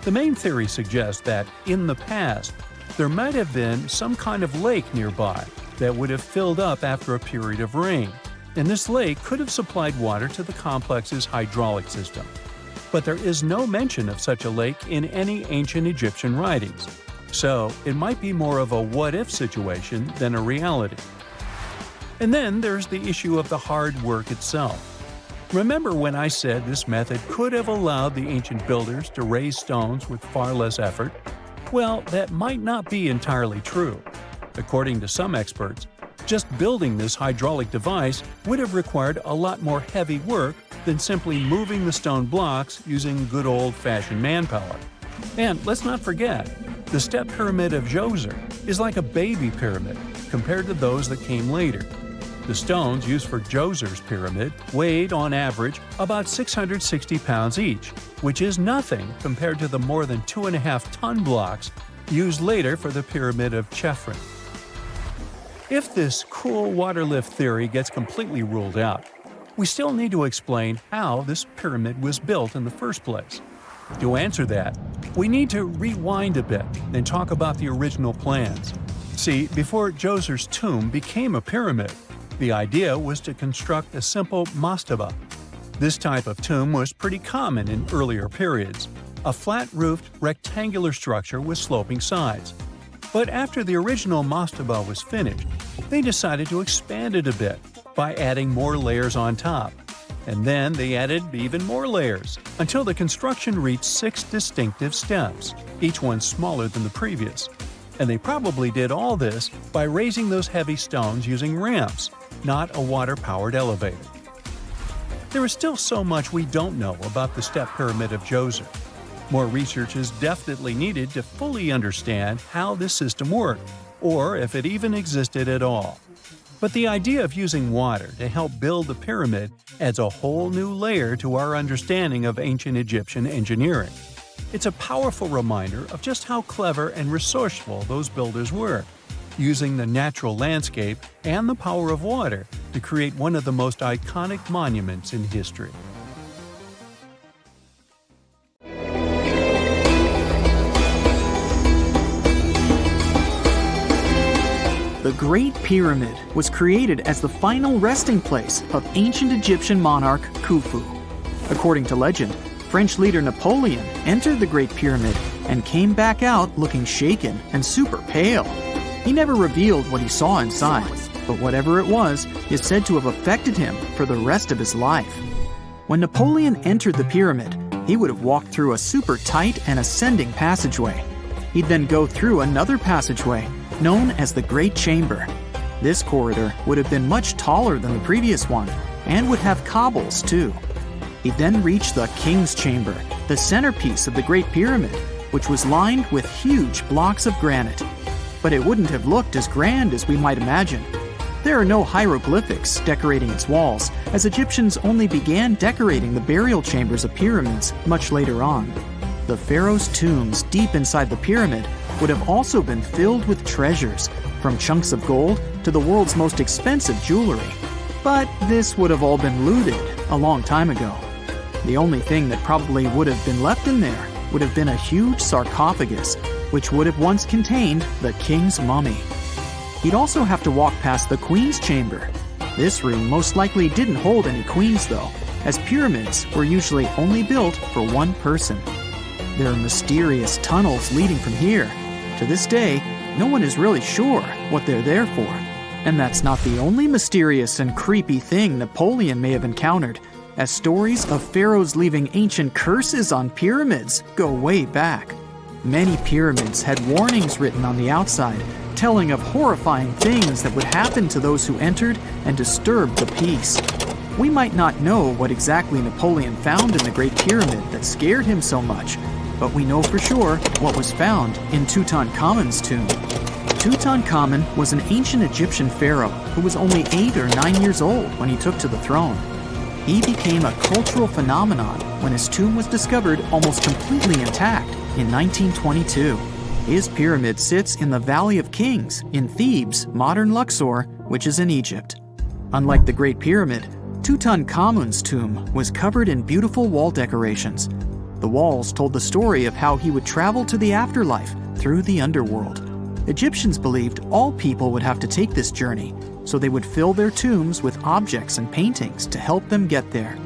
The main theory suggests that, in the past, there might have been some kind of lake nearby that would have filled up after a period of rain, and this lake could have supplied water to the complex's hydraulic system. But there is no mention of such a lake in any ancient Egyptian writings, so it might be more of a what-if situation than a reality. And then there's the issue of the hard work itself. Remember when I said this method could have allowed the ancient builders to raise stones with far less effort? Well, that might not be entirely true. According to some experts, just building this hydraulic device would have required a lot more heavy work than simply moving the stone blocks using good old-fashioned manpower. And let's not forget, the step pyramid of Djoser is like a baby pyramid compared to those that came later. The stones used for Djoser's pyramid weighed, on average, about 660 pounds each, which is nothing compared to the more than 2.5-ton blocks used later for the pyramid of Chephren. If this cool water lift theory gets completely ruled out, we still need to explain how this pyramid was built in the first place. To answer that, we need to rewind a bit and talk about the original plans. See, before Djoser's tomb became a pyramid, the idea was to construct a simple mastaba. This type of tomb was pretty common in earlier periods, a flat-roofed, rectangular structure with sloping sides. But after the original mastaba was finished, they decided to expand it a bit by adding more layers on top. And then they added even more layers, until the construction reached 6 distinctive steps, each one smaller than the previous. And they probably did all this by raising those heavy stones using ramps, not a water-powered elevator. There is still so much we don't know about the Step Pyramid of Djoser. More research is definitely needed to fully understand how this system worked, or if it even existed at all. But the idea of using water to help build the pyramid adds a whole new layer to our understanding of ancient Egyptian engineering. It's a powerful reminder of just how clever and resourceful those builders were, using the natural landscape and the power of water to create one of the most iconic monuments in history. The Great Pyramid was created as the final resting place of ancient Egyptian monarch Khufu. According to legend, French leader Napoleon entered the Great Pyramid and came back out looking shaken and super pale. He never revealed what he saw inside, but whatever it was is said to have affected him for the rest of his life. When Napoleon entered the pyramid, he would have walked through a super tight and ascending passageway. He'd then go through another passageway known as the Great Chamber. This corridor would have been much taller than the previous one and would have cobbles too. He'd then reach the King's Chamber, the centerpiece of the Great Pyramid, which was lined with huge blocks of granite. But it wouldn't have looked as grand as we might imagine. There are no hieroglyphics decorating its walls, as Egyptians only began decorating the burial chambers of pyramids much later on. The pharaoh's tombs deep inside the pyramid would have also been filled with treasures, from chunks of gold to the world's most expensive jewelry. But this would have all been looted a long time ago. The only thing that probably would have been left in there would have been a huge sarcophagus, which would have once contained the king's mummy. He'd also have to walk past the queen's chamber. This room most likely didn't hold any queens though, as pyramids were usually only built for one person. There are mysterious tunnels leading from here. To this day, no one is really sure what they're there for. And that's not the only mysterious and creepy thing Napoleon may have encountered, as stories of pharaohs leaving ancient curses on pyramids go way back. Many pyramids had warnings written on the outside, telling of horrifying things that would happen to those who entered and disturbed the peace. We might not know what exactly Napoleon found in the Great Pyramid that scared him so much, but we know for sure what was found in Tutankhamun's tomb. Tutankhamun was an ancient Egyptian pharaoh who was only 8 or 9 years old when he took to the throne. He became a cultural phenomenon when his tomb was discovered almost completely intact in 1922. His pyramid sits in the Valley of Kings in Thebes, modern Luxor, which is in Egypt. Unlike the Great Pyramid, Tutankhamun's tomb was covered in beautiful wall decorations. The walls told the story of how he would travel to the afterlife through the underworld. Egyptians believed all people would have to take this journey, so they would fill their tombs with objects and paintings to help them get there.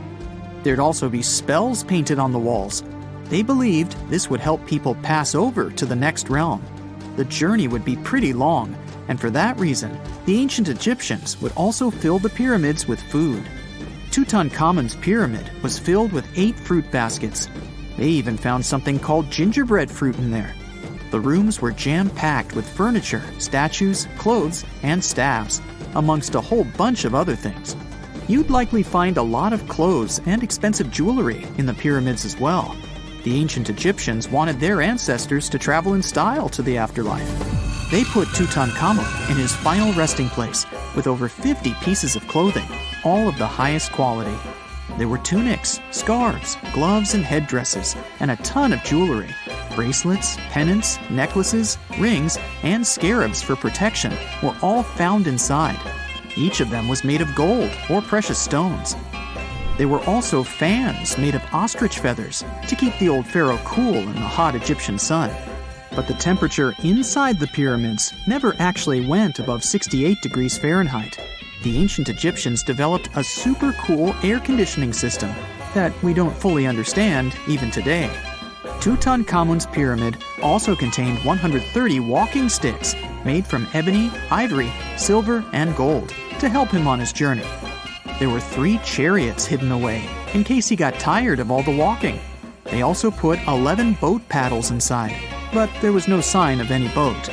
There'd also be spells painted on the walls. They believed this would help people pass over to the next realm. The journey would be pretty long, and for that reason, the ancient Egyptians would also fill the pyramids with food. Tutankhamun's pyramid was filled with 8 fruit baskets. They even found something called gingerbread fruit in there. The rooms were jam-packed with furniture, statues, clothes, and staffs, amongst a whole bunch of other things. You'd likely find a lot of clothes and expensive jewelry in the pyramids as well. The ancient Egyptians wanted their ancestors to travel in style to the afterlife. They put Tutankhamun in his final resting place with over 50 pieces of clothing, all of the highest quality. There were tunics, scarves, gloves, and headdresses, and a ton of jewelry. Bracelets, pendants, necklaces, rings, and scarabs for protection were all found inside. Each of them was made of gold or precious stones. There were also fans made of ostrich feathers to keep the old pharaoh cool in the hot Egyptian sun. But the temperature inside the pyramids never actually went above 68 degrees Fahrenheit. The ancient Egyptians developed a super cool air conditioning system that we don't fully understand even today. Tutankhamun's pyramid also contained 130 walking sticks made from ebony, ivory, silver, and gold to help him on his journey. There were 3 chariots hidden away, in case he got tired of all the walking. They also put 11 boat paddles inside, but there was no sign of any boat.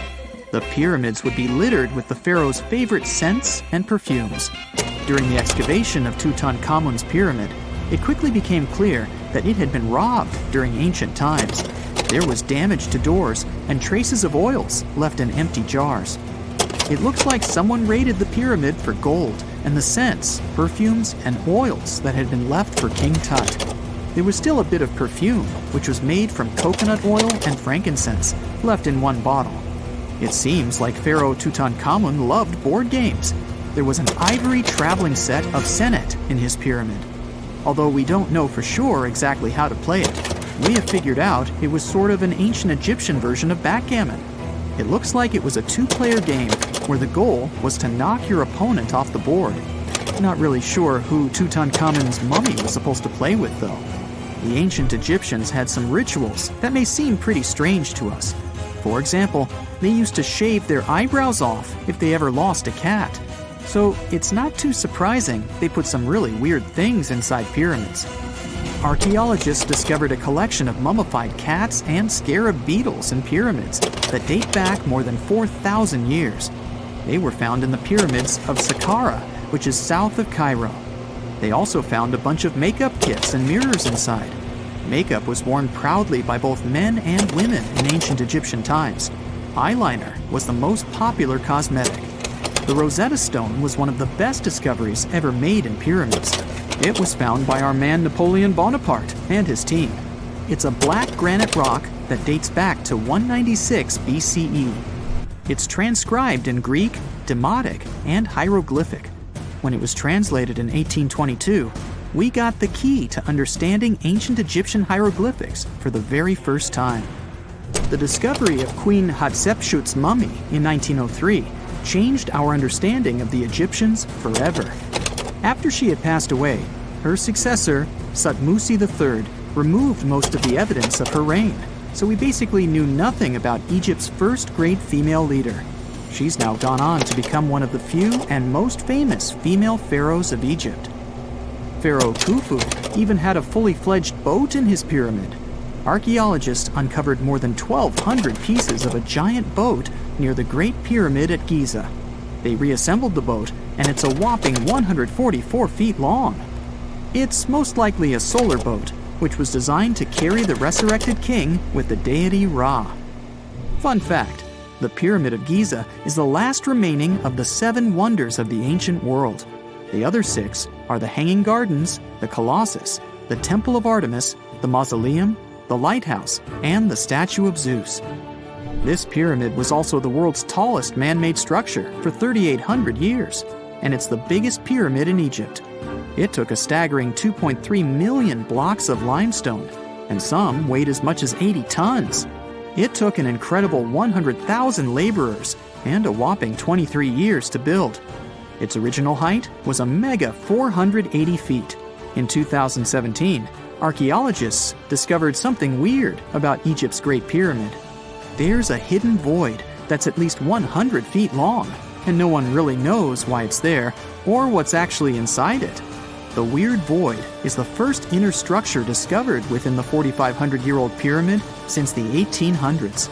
The pyramids would be littered with the pharaoh's favorite scents and perfumes. During the excavation of Tutankhamun's pyramid, it quickly became clear that it had been robbed during ancient times. There was damage to doors and traces of oils left in empty jars. It looks like someone raided the pyramid for gold and the scents, perfumes, and oils that had been left for King Tut. There was still a bit of perfume, which was made from coconut oil and frankincense, left in one bottle. It seems like Pharaoh Tutankhamun loved board games. There was an ivory traveling set of Senet in his pyramid. Although we don't know for sure exactly how to play it, we have figured out it was sort of an ancient Egyptian version of backgammon. It looks like it was a 2-player game where the goal was to knock your opponent off the board. Not really sure who Tutankhamun's mummy was supposed to play with, though. The ancient Egyptians had some rituals that may seem pretty strange to us. For example, they used to shave their eyebrows off if they ever lost a cat. So it's not too surprising they put some really weird things inside pyramids. Archaeologists discovered a collection of mummified cats and scarab beetles in pyramids that date back more than 4,000 years. They were found in the pyramids of Saqqara, which is south of Cairo. They also found a bunch of makeup kits and mirrors inside. Makeup was worn proudly by both men and women in ancient Egyptian times. Eyeliner was the most popular cosmetic. The Rosetta Stone was one of the best discoveries ever made in pyramids. It was found by our man Napoleon Bonaparte and his team. It's a black granite rock that dates back to 196 BCE. It's transcribed in Greek, Demotic, and hieroglyphic. When it was translated in 1822, we got the key to understanding ancient Egyptian hieroglyphics for the very first time. The discovery of Queen Hatshepsut's mummy in 1903 changed our understanding of the Egyptians forever. After she had passed away, her successor, Thutmose III, removed most of the evidence of her reign, so we basically knew nothing about Egypt's first great female leader. She's now gone on to become one of the few and most famous female pharaohs of Egypt. Pharaoh Khufu even had a fully fledged boat in his pyramid. Archaeologists uncovered more than 1,200 pieces of a giant boat near the Great Pyramid at Giza. They reassembled the boat, and it's a whopping 144 feet long. It's most likely a solar boat, which was designed to carry the resurrected king with the deity Ra. Fun fact, the Pyramid of Giza is the last remaining of the 7 wonders of the ancient world. The other 6 are the Hanging Gardens, the Colossus, the Temple of Artemis, the Mausoleum, the Lighthouse, and the Statue of Zeus. This pyramid was also the world's tallest man-made structure for 3,800 years, and it's the biggest pyramid in Egypt. It took a staggering 2.3 million blocks of limestone, and some weighed as much as 80 tons. It took an incredible 100,000 laborers and a whopping 23 years to build. Its original height was a mega 480 feet. In 2017, archaeologists discovered something weird about Egypt's Great Pyramid. There's a hidden void that's at least 100 feet long, and no one really knows why it's there or what's actually inside it. The weird void is the first inner structure discovered within the 4,500-year-old pyramid since the 1800s.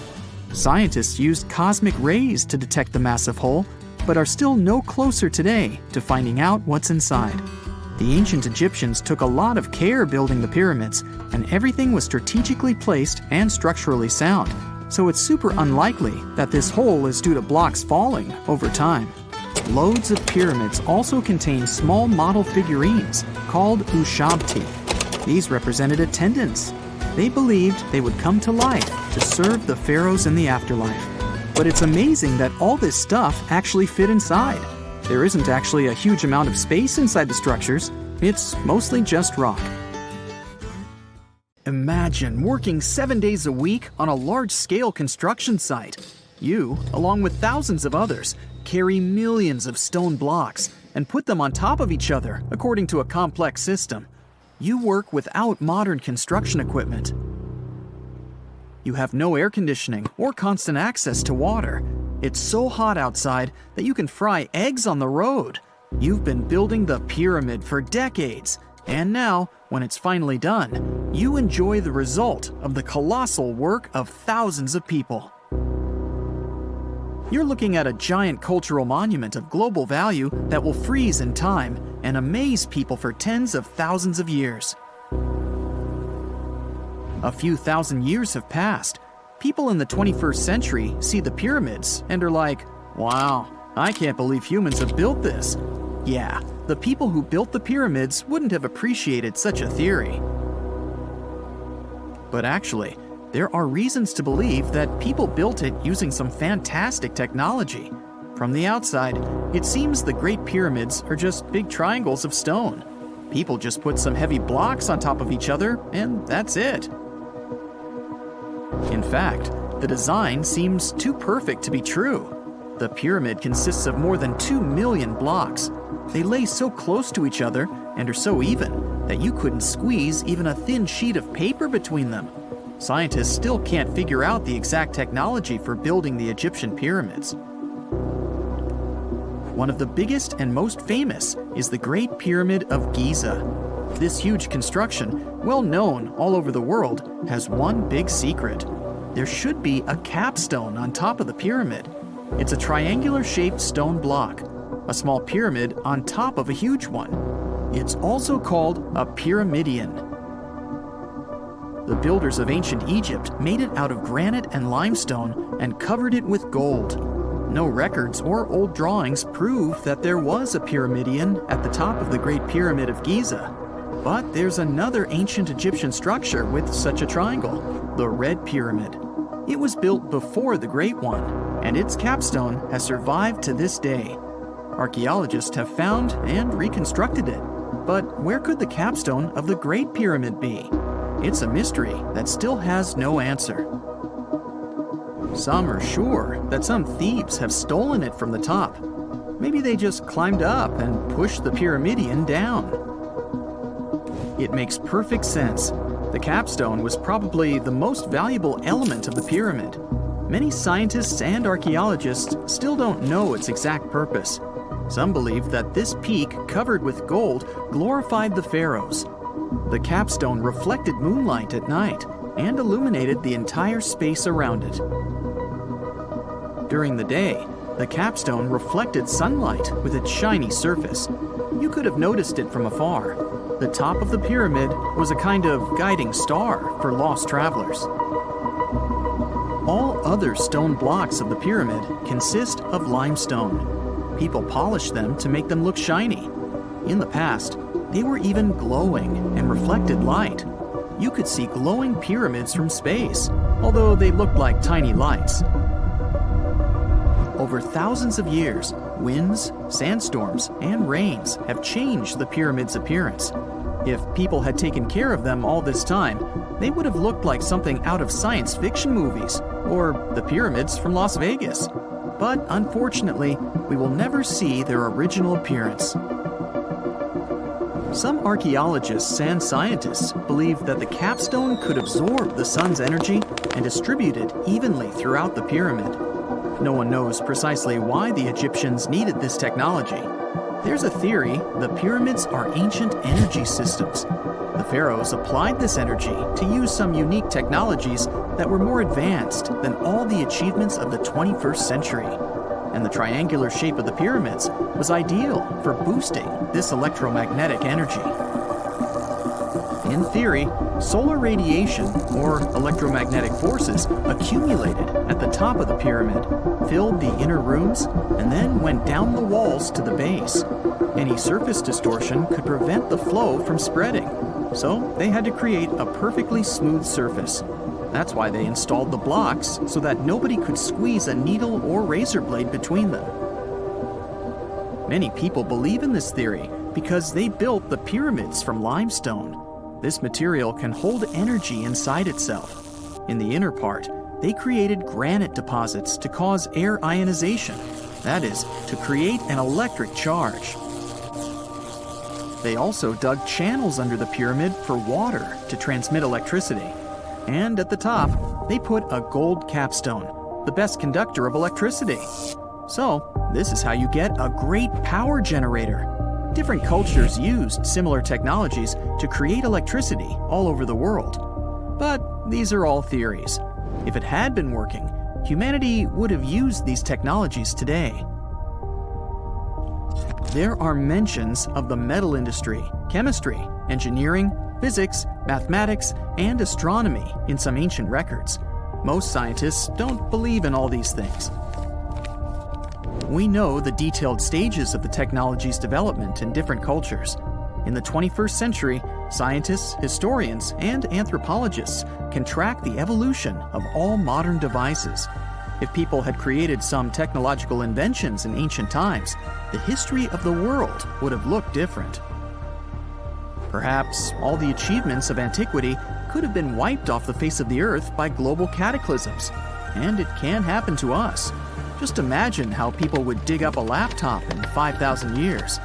Scientists used cosmic rays to detect the massive hole, but are still no closer today to finding out what's inside. The ancient Egyptians took a lot of care building the pyramids, and everything was strategically placed and structurally sound, so it's super unlikely that this hole is due to blocks falling over time. Loads of pyramids also contain small model figurines called ushabti. These represented attendants. They believed they would come to life to serve the pharaohs in the afterlife. But it's amazing that all this stuff actually fit inside. There isn't actually a huge amount of space inside the structures. It's mostly just rock. Imagine working 7 days a week on a large-scale construction site. You, along with thousands of others, carry millions of stone blocks and put them on top of each other according to a complex system. You work without modern construction equipment. You have no air conditioning or constant access to water. It's so hot outside that you can fry eggs on the road. You've been building the pyramid for decades, and now, when it's finally done, you enjoy the result of the colossal work of thousands of people. You're looking at a giant cultural monument of global value that will freeze in time and amaze people for tens of thousands of years. A few thousand years have passed. People in the 21st century see the pyramids and are like, wow, I can't believe humans have built this. Yeah, the people who built the pyramids wouldn't have appreciated such a theory. But actually, there are reasons to believe that people built it using some fantastic technology. From the outside, it seems the Great Pyramids are just big triangles of stone. People just put some heavy blocks on top of each other, and that's it. In fact, the design seems too perfect to be true. The pyramid consists of more than 2 million blocks. They lay so close to each other and are so even that you couldn't squeeze even a thin sheet of paper between them. Scientists still can't figure out the exact technology for building the Egyptian pyramids. One of the biggest and most famous is the Great Pyramid of Giza. This huge construction, well known all over the world, has one big secret. There should be a capstone on top of the pyramid. It's a triangular-shaped stone block, a small pyramid on top of a huge one. It's also called a pyramidion. The builders of ancient Egypt made it out of granite and limestone and covered it with gold. No records or old drawings prove that there was a pyramidion at the top of the Great Pyramid of Giza. But there's another ancient Egyptian structure with such a triangle, the Red Pyramid. It was built before the Great One, and its capstone has survived to this day. Archaeologists have found and reconstructed it. But where could the capstone of the Great Pyramid be? It's a mystery that still has no answer. Some are sure that some thieves have stolen it from the top. Maybe they just climbed up and pushed the pyramidion down. It makes perfect sense. The capstone was probably the most valuable element of the pyramid. Many scientists and archaeologists still don't know its exact purpose. Some believe that this peak covered with gold glorified the pharaohs. The capstone reflected moonlight at night and illuminated the entire space around it. During the day, the capstone reflected sunlight with its shiny surface. You could have noticed it from afar. The top of the pyramid was a kind of guiding star for lost travelers. All other stone blocks of the pyramid consist of limestone. People polish them to make them look shiny. In the past, they were even glowing and reflected light. You could see glowing pyramids from space, although they looked like tiny lights. Over thousands of years, winds, sandstorms, and rains have changed the pyramid's appearance. If people had taken care of them all this time, they would have looked like something out of science fiction movies, or the pyramids from Las Vegas. But unfortunately, we will never see their original appearance. Some archaeologists and scientists believe that the capstone could absorb the sun's energy and distribute it evenly throughout the pyramid. No one knows precisely why the Egyptians needed this technology. There's a theory the pyramids are ancient energy systems. The pharaohs applied this energy to use some unique technologies that were more advanced than all the achievements of the 21st century. And the triangular shape of the pyramids was ideal for boosting this electromagnetic energy. In theory, solar radiation, or electromagnetic forces, accumulated at the top of the pyramid, filled the inner rooms, and then went down the walls to the base. Any surface distortion could prevent the flow from spreading, so they had to create a perfectly smooth surface. That's why they installed the blocks so that nobody could squeeze a needle or razor blade between them. Many people believe in this theory because they built the pyramids from limestone. This material can hold energy inside itself. In the inner part, they created granite deposits to cause air ionization, that is, to create an electric charge. They also dug channels under the pyramid for water to transmit electricity. And at the top, they put a gold capstone, the best conductor of electricity. So, this is how you get a great power generator. Different cultures used similar technologies to create electricity all over the world. But these are all theories. If it had been working, humanity would have used these technologies today. There are mentions of the metal industry, chemistry, engineering, physics, mathematics, and astronomy in some ancient records. Most scientists don't believe in all these things. We know the detailed stages of the technology's development in different cultures. In the 21st century, scientists, historians, and anthropologists can track the evolution of all modern devices. If people had created some technological inventions in ancient times, the history of the world would have looked different. Perhaps all the achievements of antiquity could have been wiped off the face of the earth by global cataclysms, and it can happen to us. Just imagine how people would dig up a laptop in 5,000 years.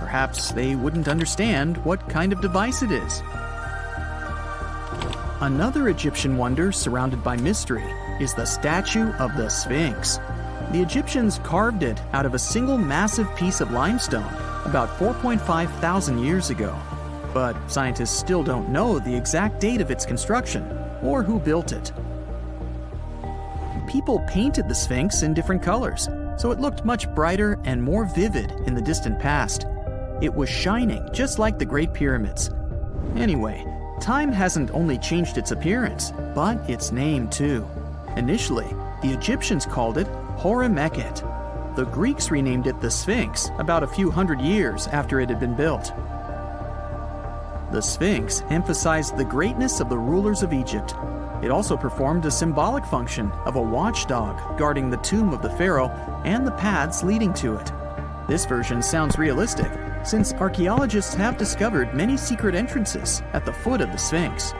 Perhaps they wouldn't understand what kind of device it is. Another Egyptian wonder surrounded by mystery is the statue of the Sphinx. The Egyptians carved it out of a single massive piece of limestone about 4.5 thousand years ago. But scientists still don't know the exact date of its construction or who built it. People painted the Sphinx in different colors, so it looked much brighter and more vivid in the distant past. It was shining just like the Great Pyramids. Anyway, time hasn't only changed its appearance, but its name too. Initially, the Egyptians called it Hor-Mekhet. The Greeks renamed it the Sphinx about a few hundred years after it had been built. The Sphinx emphasized the greatness of the rulers of Egypt. It also performed a symbolic function of a watchdog guarding the tomb of the pharaoh and the paths leading to it. This version sounds realistic, since archaeologists have discovered many secret entrances at the foot of the Sphinx.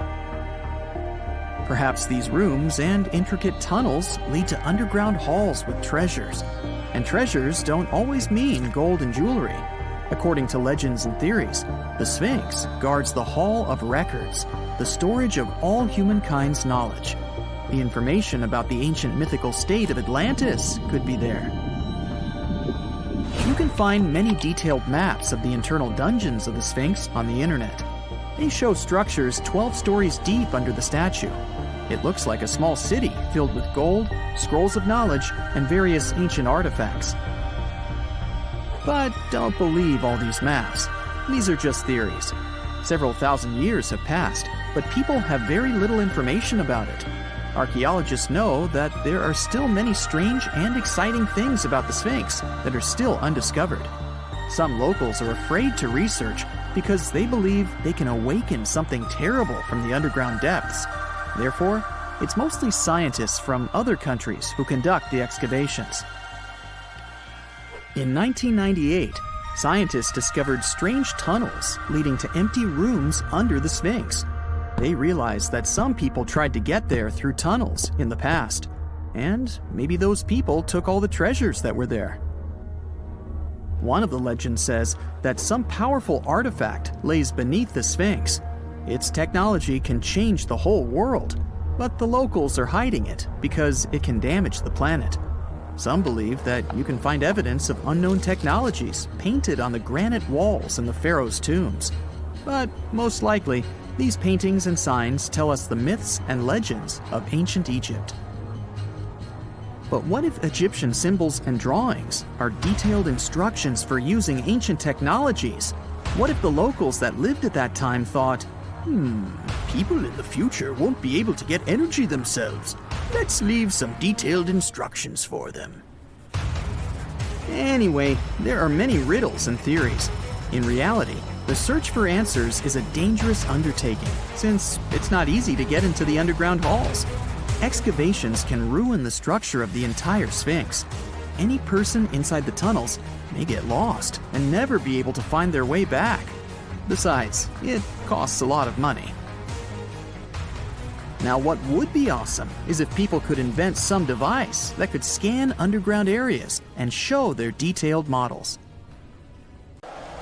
Perhaps these rooms and intricate tunnels lead to underground halls with treasures. And treasures don't always mean gold and jewelry. According to legends and theories, the Sphinx guards the Hall of Records, the storage of all humankind's knowledge. The information about the ancient mythical state of Atlantis could be there. You can find many detailed maps of the internal dungeons of the Sphinx on the internet. They show structures 12 stories deep under the statue. It looks like a small city filled with gold, scrolls of knowledge, and various ancient artifacts. But don't believe all these maps. These are just theories. Several thousand years have passed, but people have very little information about it. Archaeologists know that there are still many strange and exciting things about the Sphinx that are still undiscovered. Some locals are afraid to research because they believe they can awaken something terrible from the underground depths. Therefore, it's mostly scientists from other countries who conduct the excavations. In 1998, scientists discovered strange tunnels leading to empty rooms under the Sphinx. They realized that some people tried to get there through tunnels in the past, and maybe those people took all the treasures that were there. One of the legends says that some powerful artifact lays beneath the Sphinx. Its technology can change the whole world, but the locals are hiding it because it can damage the planet. Some believe that you can find evidence of unknown technologies painted on the granite walls in the pharaoh's tombs. But most likely, these paintings and signs tell us the myths and legends of ancient Egypt. But what if Egyptian symbols and drawings are detailed instructions for using ancient technologies? What if the locals that lived at that time thought, people in the future won't be able to get energy themselves. Let's leave some detailed instructions for them. Anyway, there are many riddles and theories. In reality, the search for answers is a dangerous undertaking, since it's not easy to get into the underground halls. Excavations can ruin the structure of the entire Sphinx. Any person inside the tunnels may get lost and never be able to find their way back. Besides, it costs a lot of money. Now, what would be awesome is if people could invent some device that could scan underground areas and show their detailed models.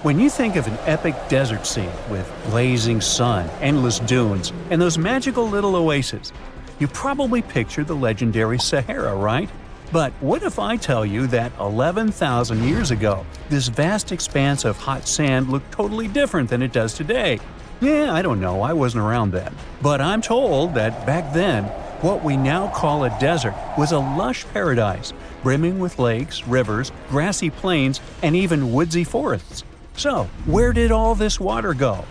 When you think of an epic desert scene with blazing sun, endless dunes, and those magical little oases, you probably picture the legendary Sahara, right? But what if I tell you that 11,000 years ago, this vast expanse of hot sand looked totally different than it does today? Yeah, I don't know, I wasn't around then. But I'm told that back then, what we now call a desert was a lush paradise, brimming with lakes, rivers, grassy plains, and even woodsy forests. So, where did all this water go?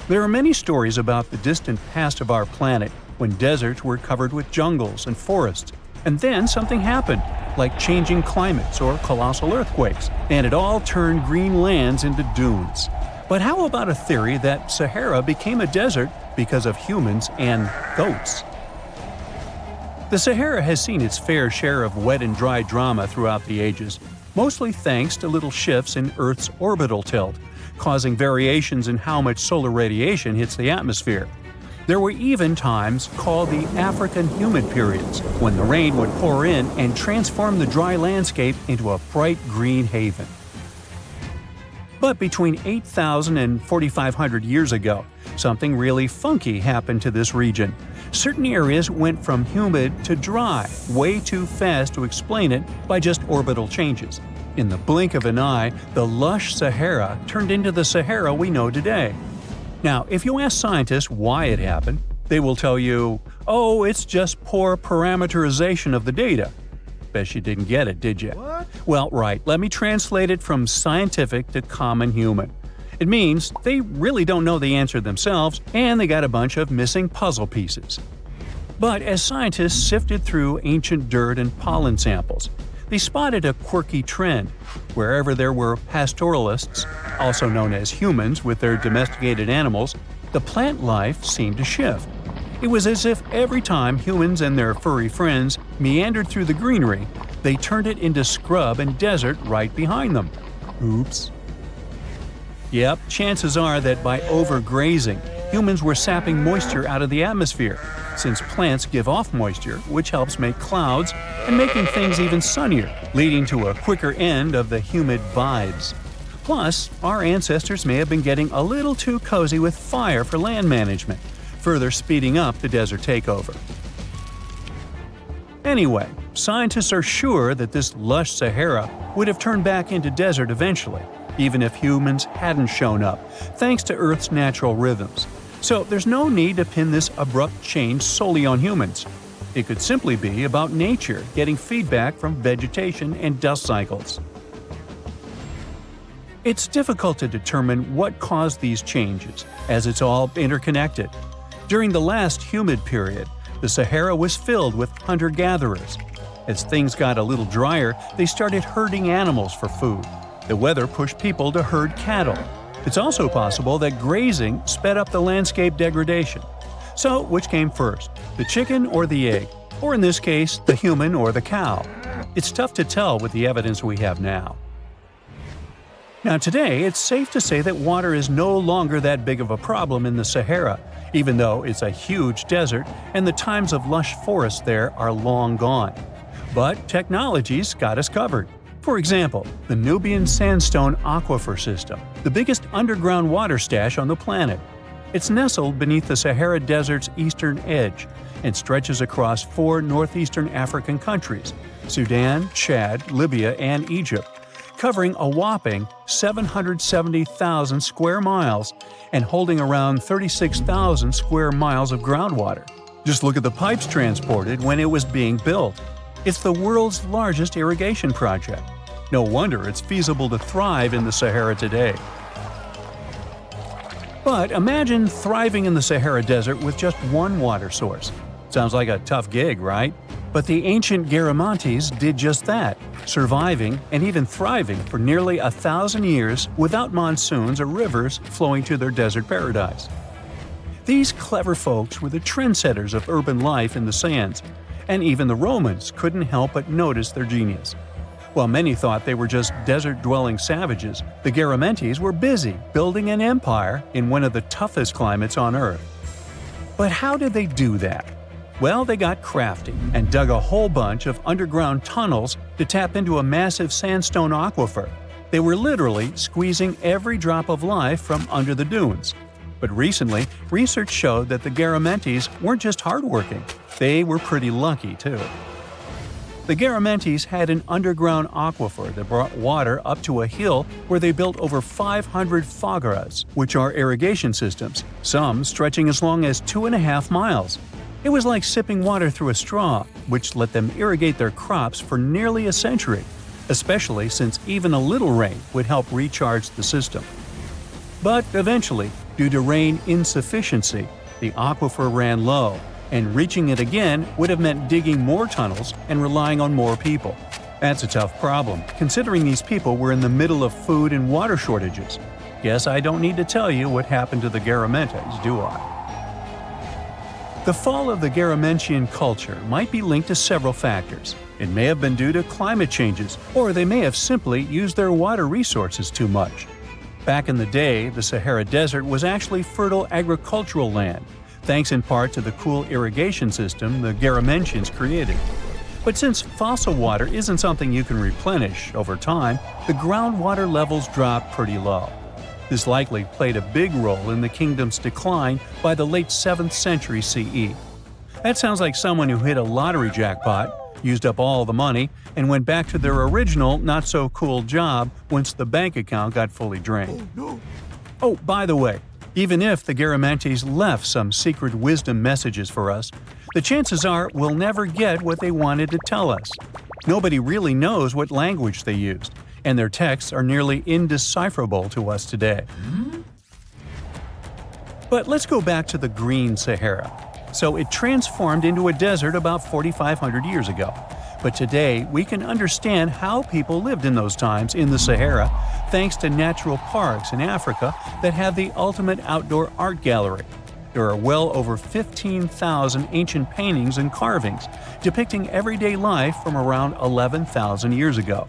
There are many stories about the distant past of our planet when deserts were covered with jungles and forests. And then something happened, like changing climates or colossal earthquakes, and it all turned green lands into dunes. But how about a theory that Sahara became a desert because of humans and goats? The Sahara has seen its fair share of wet and dry drama throughout the ages, mostly thanks to little shifts in Earth's orbital tilt, causing variations in how much solar radiation hits the atmosphere. There were even times called the African humid periods, when the rain would pour in and transform the dry landscape into a bright green haven. But between 8,000 and 4,500 years ago, something really funky happened to this region. Certain areas went from humid to dry, way too fast to explain it by just orbital changes. In the blink of an eye, the lush Sahara turned into the Sahara we know today. Now, if you ask scientists why it happened, they will tell you, oh, it's just poor parameterization of the data. Bet you didn't get it, did you? What? Well, right, let me translate it from scientific to common human. It means they really don't know the answer themselves, and they got a bunch of missing puzzle pieces. But as scientists sifted through ancient dirt and pollen samples, they spotted a quirky trend. Wherever there were pastoralists, also known as humans with their domesticated animals, the plant life seemed to shift. It was as if every time humans and their furry friends meandered through the greenery, they turned it into scrub and desert right behind them. Oops. Yep, chances are that by overgrazing, humans were sapping moisture out of the atmosphere, since plants give off moisture, which helps make clouds, and making things even sunnier, leading to a quicker end of the humid vibes. Plus, our ancestors may have been getting a little too cozy with fire for land management, further speeding up the desert takeover. Anyway, scientists are sure that this lush Sahara would have turned back into desert eventually, even if humans hadn't shown up, thanks to Earth's natural rhythms. So there's no need to pin this abrupt change solely on humans. It could simply be about nature getting feedback from vegetation and dust cycles. It's difficult to determine what caused these changes, as it's all interconnected. During the last humid period, the Sahara was filled with hunter-gatherers. As things got a little drier, they started herding animals for food. The weather pushed people to herd cattle. It's also possible that grazing sped up the landscape degradation. So, which came first, the chicken or the egg? Or in this case, the human or the cow? It's tough to tell with the evidence we have now. Now today, it's safe to say that water is no longer that big of a problem in the Sahara, even though it's a huge desert and the times of lush forests there are long gone. But technology's got us covered. For example, the Nubian Sandstone Aquifer System, the biggest underground water stash on the planet. It's nestled beneath the Sahara Desert's eastern edge and stretches across 4 northeastern African countries – Sudan, Chad, Libya, and Egypt, covering a whopping 770,000 square miles and holding around 36,000 square miles of groundwater. Just look at the pipes transported when it was being built. It's the world's largest irrigation project. No wonder it's feasible to thrive in the Sahara today. But imagine thriving in the Sahara Desert with just one water source. Sounds like a tough gig, right? But the ancient Garamantes did just that, surviving and even thriving for nearly 1,000 years without monsoons or rivers flowing to their desert paradise. These clever folks were the trendsetters of urban life in the sands, and even the Romans couldn't help but notice their genius. While many thought they were just desert-dwelling savages, the Garamantes were busy building an empire in one of the toughest climates on Earth. But how did they do that? Well, they got crafty and dug a whole bunch of underground tunnels to tap into a massive sandstone aquifer. They were literally squeezing every drop of life from under the dunes. But recently, research showed that the Garamantes weren't just hardworking, they were pretty lucky too. The Garamantes had an underground aquifer that brought water up to a hill where they built over 500 fogaras, which are irrigation systems, some stretching as long as 2.5 miles. It was like sipping water through a straw, which let them irrigate their crops for nearly a century, especially since even a little rain would help recharge the system. But eventually, due to rain insufficiency, the aquifer ran low, and reaching it again would have meant digging more tunnels and relying on more people. That's a tough problem, considering these people were in the middle of food and water shortages. Guess I don't need to tell you what happened to the Garamantes, do I? The fall of the Garamentian culture might be linked to several factors. It may have been due to climate changes, or they may have simply used their water resources too much. Back in the day, the Sahara Desert was actually fertile agricultural land, thanks in part to the cool irrigation system the Garamentians created. But since fossil water isn't something you can replenish over time, the groundwater levels dropped pretty low. This likely played a big role in the kingdom's decline by the late 7th century CE. That sounds like someone who hit a lottery jackpot, used up all the money, and went back to their original not-so-cool job once the bank account got fully drained. Oh, by the way, even if the Garamantes left some secret wisdom messages for us, the chances are we'll never get what they wanted to tell us. Nobody really knows what language they used, and their texts are nearly indecipherable to us today. But let's go back to the Green Sahara. So it transformed into a desert about 4,500 years ago. But today, we can understand how people lived in those times in the Sahara thanks to natural parks in Africa that have the ultimate outdoor art gallery. There are well over 15,000 ancient paintings and carvings depicting everyday life from around 11,000 years ago.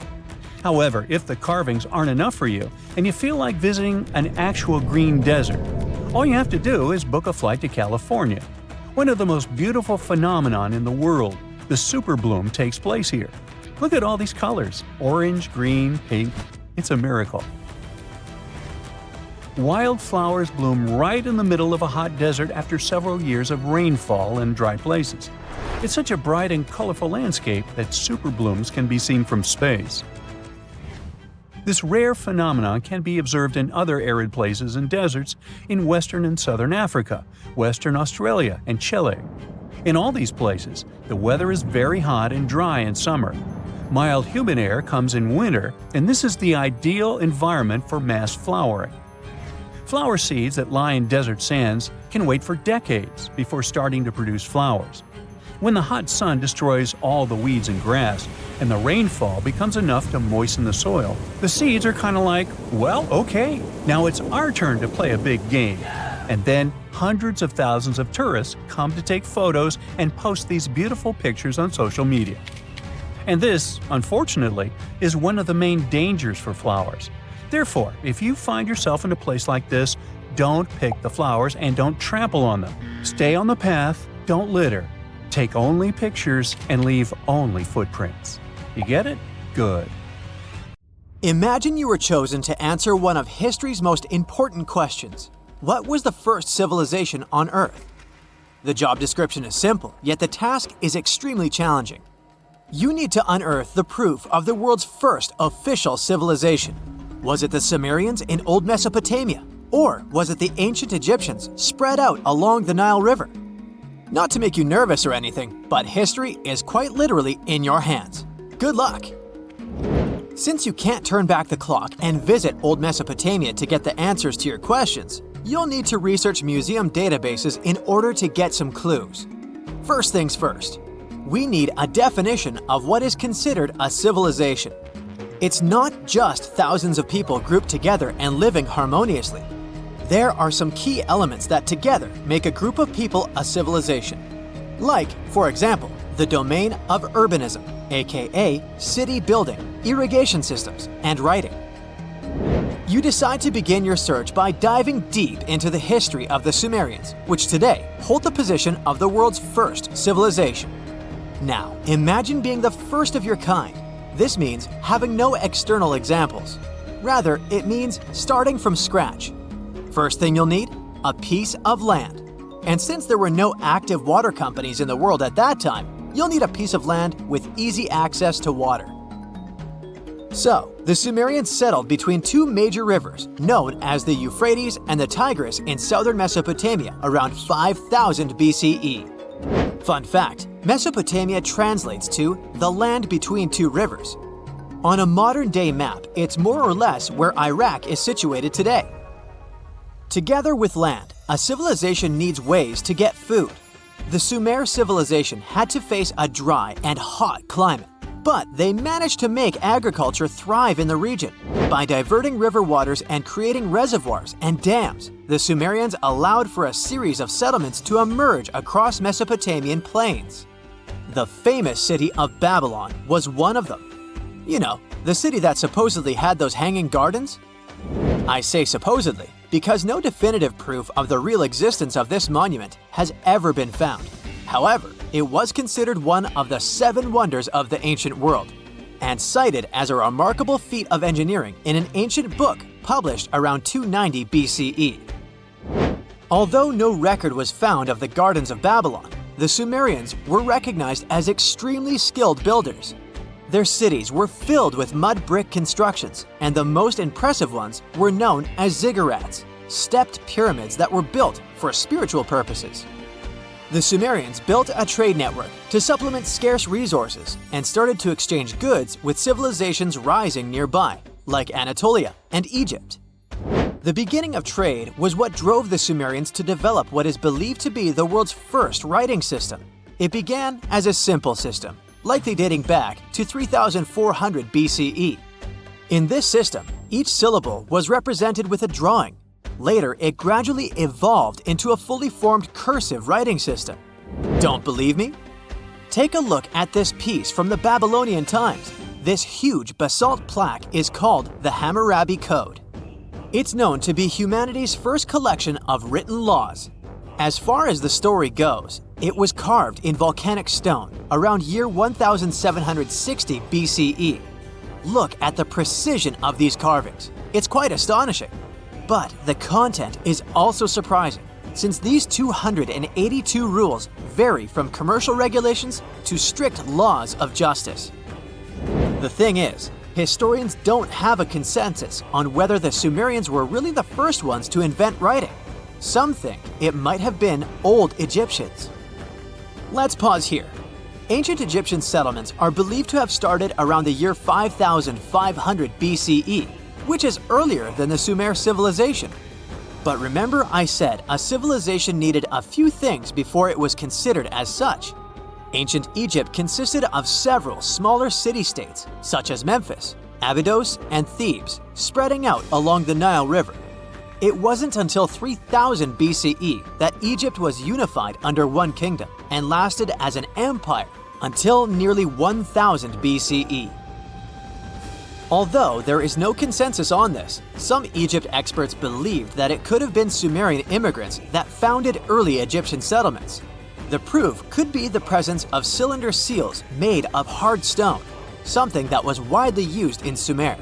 However, if the carvings aren't enough for you and you feel like visiting an actual green desert, all you have to do is book a flight to California. One of the most beautiful phenomenon in the world, the superbloom, takes place here. Look at all these colors: orange, green, pink. It's a miracle. Wildflowers bloom right in the middle of a hot desert after several years of rainfall in dry places. It's such a bright and colorful landscape that superblooms can be seen from space. This rare phenomenon can be observed in other arid places and deserts in western and southern Africa, Western Australia, and Chile. In all these places, the weather is very hot and dry in summer. Mild humid air comes in winter, and this is the ideal environment for mass flowering. Flower seeds that lie in desert sands can wait for decades before starting to produce flowers. When the hot sun destroys all the weeds and grass, and the rainfall becomes enough to moisten the soil, the seeds are kind of like, well, okay, now it's our turn to play a big game. And then hundreds of thousands of tourists come to take photos and post these beautiful pictures on social media. And this, unfortunately, is one of the main dangers for flowers. Therefore, if you find yourself in a place like this, don't pick the flowers and don't trample on them. Stay on the path, don't litter. Take only pictures and leave only footprints. You get it? Good. Imagine you were chosen to answer one of history's most important questions. What was the first civilization on Earth? The job description is simple, yet the task is extremely challenging. You need to unearth the proof of the world's first official civilization. Was it the Sumerians in Old Mesopotamia? Or was it the ancient Egyptians spread out along the Nile River? Not to make you nervous or anything, but history is quite literally in your hands. Good luck! Since you can't turn back the clock and visit Old Mesopotamia to get the answers to your questions, you'll need to research museum databases in order to get some clues. First things first, we need a definition of what is considered a civilization. It's not just thousands of people grouped together and living harmoniously. There are some key elements that together make a group of people a civilization. Like, for example, the domain of urbanism, aka city building, irrigation systems, and writing. You decide to begin your search by diving deep into the history of the Sumerians, which today hold the position of the world's first civilization. Now, imagine being the first of your kind. This means having no external examples. Rather, it means starting from scratch. First thing you'll need? A piece of land. And since there were no active water companies in the world at that time, you'll need a piece of land with easy access to water. So, the Sumerians settled between two major rivers, known as the Euphrates and the Tigris in southern Mesopotamia around 5000 BCE. Fun fact, Mesopotamia translates to the land between two rivers. On a modern-day map, it's more or less where Iraq is situated today. Together with land, a civilization needs ways to get food. The Sumer civilization had to face a dry and hot climate, but they managed to make agriculture thrive in the region. By diverting river waters and creating reservoirs and dams, the Sumerians allowed for a series of settlements to emerge across Mesopotamian plains. The famous city of Babylon was one of them. You know, the city that supposedly had those hanging gardens? I say supposedly because no definitive proof of the real existence of this monument has ever been found. However, it was considered one of the 7 wonders of the ancient world, and cited as a remarkable feat of engineering in an ancient book published around 290 BCE. Although no record was found of the Gardens of Babylon, the Sumerians were recognized as extremely skilled builders. Their cities were filled with mud brick constructions, and the most impressive ones were known as ziggurats, stepped pyramids that were built for spiritual purposes. The Sumerians built a trade network to supplement scarce resources and started to exchange goods with civilizations rising nearby, like Anatolia and Egypt. The beginning of trade was what drove the Sumerians to develop what is believed to be the world's first writing system. It began as a simple system, likely dating back to 3400 BCE. In this system, each syllable was represented with a drawing. Later, it gradually evolved into a fully formed cursive writing system. Don't believe me? Take a look at this piece from the Babylonian times. This huge basalt plaque is called the Hammurabi Code. It's known to be humanity's first collection of written laws. As far as the story goes, it was carved in volcanic stone around year 1760 BCE. Look at the precision of these carvings. It's quite astonishing. But the content is also surprising, since these 282 rules vary from commercial regulations to strict laws of justice. The thing is, historians don't have a consensus on whether the Sumerians were really the first ones to invent writing. Some think it might have been old Egyptians. Let's pause here. Ancient Egyptian settlements are believed to have started around the year 5500 BCE, which is earlier than the Sumer civilization. But remember I said a civilization needed a few things before it was considered as such. Ancient Egypt consisted of several smaller city-states, such as Memphis, Abydos, and Thebes, spreading out along the Nile River. It wasn't until 3000 BCE that Egypt was unified under one kingdom and lasted as an empire until nearly 1000 BCE. Although there is no consensus on this, some Egypt experts believed that it could have been Sumerian immigrants that founded early Egyptian settlements. The proof could be the presence of cylinder seals made of hard stone, something that was widely used in Sumer.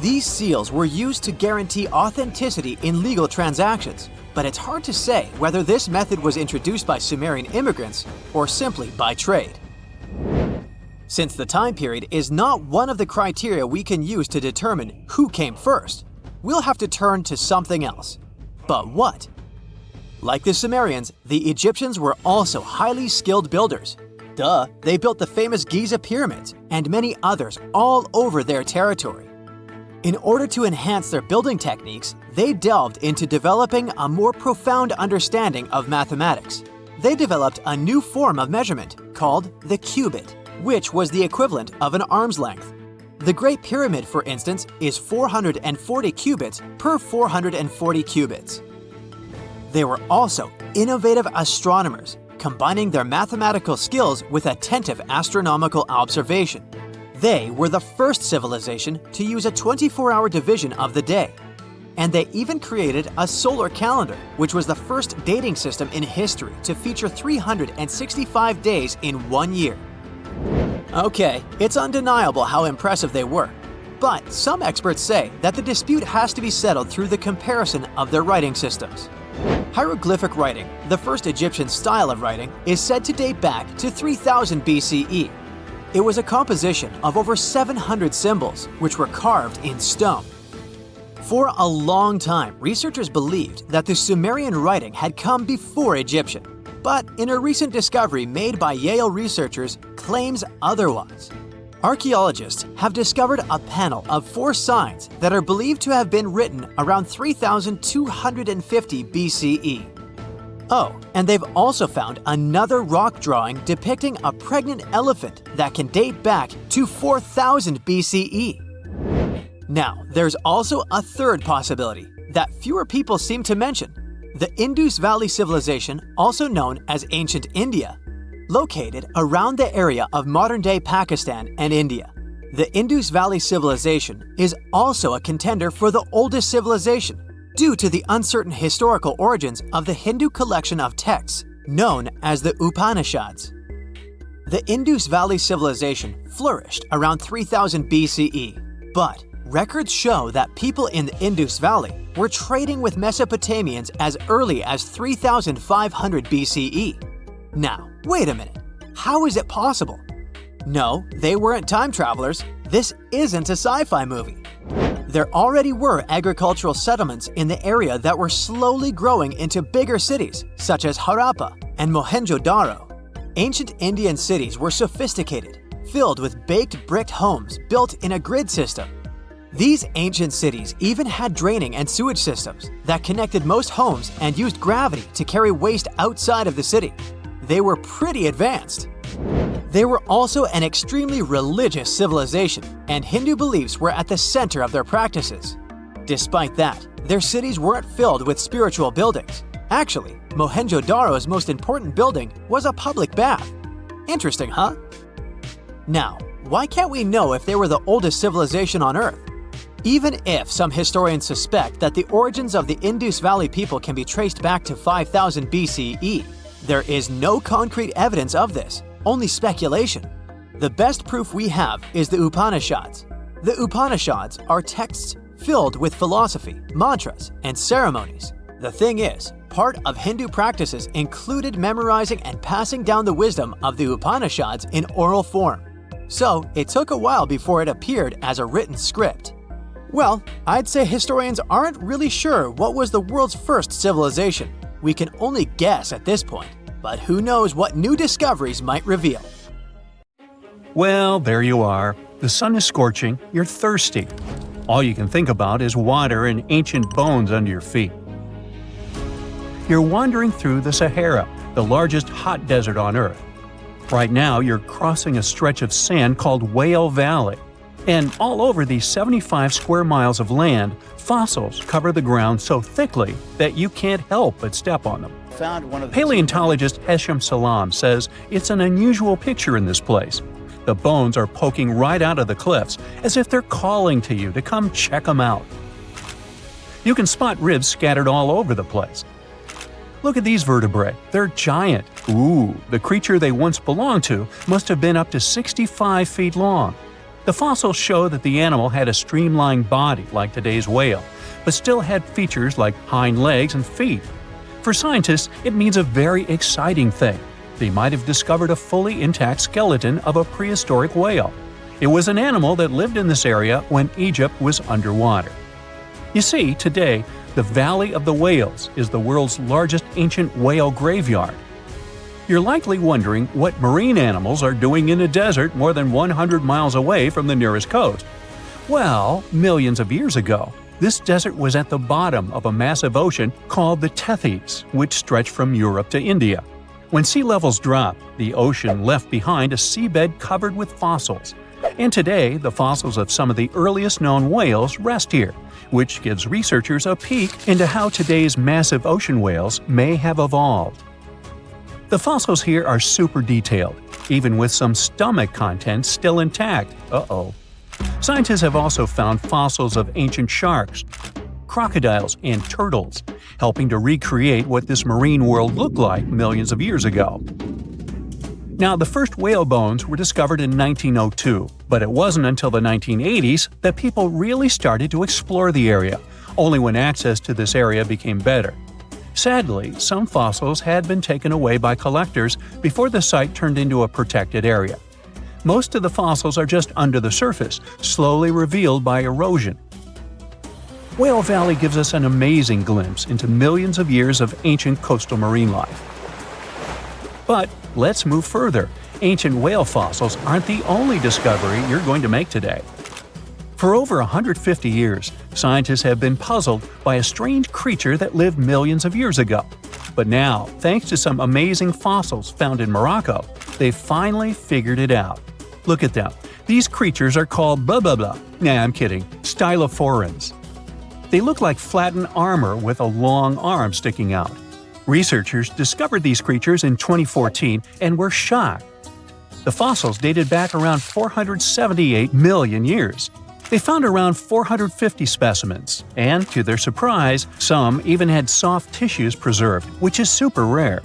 These seals were used to guarantee authenticity in legal transactions, but it's hard to say whether this method was introduced by Sumerian immigrants or simply by trade. Since the time period is not one of the criteria we can use to determine who came first, we'll have to turn to something else. But what? Like the Sumerians, the Egyptians were also highly skilled builders. Duh, they built the famous Giza pyramids and many others all over their territory. In order to enhance their building techniques, they delved into developing a more profound understanding of mathematics. They developed a new form of measurement called the cubit, which was the equivalent of an arm's length. The Great Pyramid, for instance, is 440 cubits per 440 cubits. They were also innovative astronomers, combining their mathematical skills with attentive astronomical observation. They were the first civilization to use a 24-hour division of the day. And they even created a solar calendar, which was the first dating system in history to feature 365 days in 1 year. Okay, it's undeniable how impressive they were. But some experts say that the dispute has to be settled through the comparison of their writing systems. Hieroglyphic writing, the first Egyptian style of writing, is said to date back to 3000 BCE. It was a composition of over 700 symbols, which were carved in stone. For a long time, researchers believed that the Sumerian writing had come before Egyptian, but in a recent discovery made by Yale researchers claims otherwise. Archaeologists have discovered a panel of 4 signs that are believed to have been written around 3250 BCE. Oh, and they've also found another rock drawing depicting a pregnant elephant that can date back to 4000 BCE. Now, there's also a third possibility that fewer people seem to mention: the Indus Valley Civilization, also known as Ancient India, located around the area of modern-day Pakistan and India. The Indus Valley Civilization is also a contender for the oldest civilization due to the uncertain historical origins of the Hindu collection of texts known as the Upanishads. The Indus Valley Civilization flourished around 3000 BCE, but records show that people in the Indus Valley were trading with Mesopotamians as early as 3500 BCE. Now, wait a minute. How is it possible? No, they weren't time travelers. This isn't a sci-fi movie. There already were agricultural settlements in the area that were slowly growing into bigger cities, such as Harappa and Mohenjo-daro. Ancient Indian cities were sophisticated, filled with baked brick homes built in a grid system. These ancient cities even had draining and sewage systems that connected most homes and used gravity to carry waste outside of the city. They were pretty advanced. They were also an extremely religious civilization, and Hindu beliefs were at the center of their practices. Despite that, their cities weren't filled with spiritual buildings. Actually, Mohenjo-daro's most important building was a public bath. Interesting, huh? Now, why can't we know if they were the oldest civilization on Earth? Even if some historians suspect that the origins of the Indus Valley people can be traced back to 5000 BCE, there is no concrete evidence of this, only speculation. The best proof we have is the Upanishads. The Upanishads are texts filled with philosophy, mantras, and ceremonies. The thing is, part of Hindu practices included memorizing and passing down the wisdom of the Upanishads in oral form. So it took a while before it appeared as a written script. Well, I'd say historians aren't really sure what was the world's first civilization. We can only guess at this point, but who knows what new discoveries might reveal. Well, there you are. The sun is scorching, you're thirsty. All you can think about is water and ancient bones under your feet. You're wandering through the Sahara, the largest hot desert on Earth. Right now, you're crossing a stretch of sand called Whale Valley. And all over these 75 square miles of land, fossils cover the ground so thickly that you can't help but step on them. Paleontologist Hesham Salam says it's an unusual picture in this place. The bones are poking right out of the cliffs, as if they're calling to you to come check them out. You can spot ribs scattered all over the place. Look at these vertebrae. They're giant. Ooh, the creature they once belonged to must have been up to 65 feet long. The fossils show that the animal had a streamlined body like today's whale, but still had features like hind legs and feet. For scientists, it means a very exciting thing. They might have discovered a fully intact skeleton of a prehistoric whale. It was an animal that lived in this area when Egypt was underwater. You see, today, the Valley of the Whales is the world's largest ancient whale graveyard. You're likely wondering what marine animals are doing in a desert more than 100 miles away from the nearest coast. Well, millions of years ago, this desert was at the bottom of a massive ocean called the Tethys, which stretched from Europe to India. When sea levels dropped, the ocean left behind a seabed covered with fossils. And today, the fossils of some of the earliest known whales rest here, which gives researchers a peek into how today's massive ocean whales may have evolved. The fossils here are super detailed, even with some stomach contents still intact. Uh-oh. Scientists have also found fossils of ancient sharks, crocodiles, and turtles, helping to recreate what this marine world looked like millions of years ago. Now, the first whale bones were discovered in 1902, but it wasn't until the 1980s that people really started to explore the area, only when access to this area became better. Sadly, some fossils had been taken away by collectors before the site turned into a protected area. Most of the fossils are just under the surface, slowly revealed by erosion. Whale Valley gives us an amazing glimpse into millions of years of ancient coastal marine life. But let's move further. Ancient whale fossils aren't the only discovery you're going to make today. For over 150 years, scientists have been puzzled by a strange creature that lived millions of years ago. But now, thanks to some amazing fossils found in Morocco, they've finally figured it out. Look at them. These creatures are called blah blah blah. Nah, I'm kidding. Stylophorans. They look like flattened armor with a long arm sticking out. Researchers discovered these creatures in 2014 and were shocked. The fossils dated back around 478 million years. They found around 450 specimens, and to their surprise, some even had soft tissues preserved, which is super rare.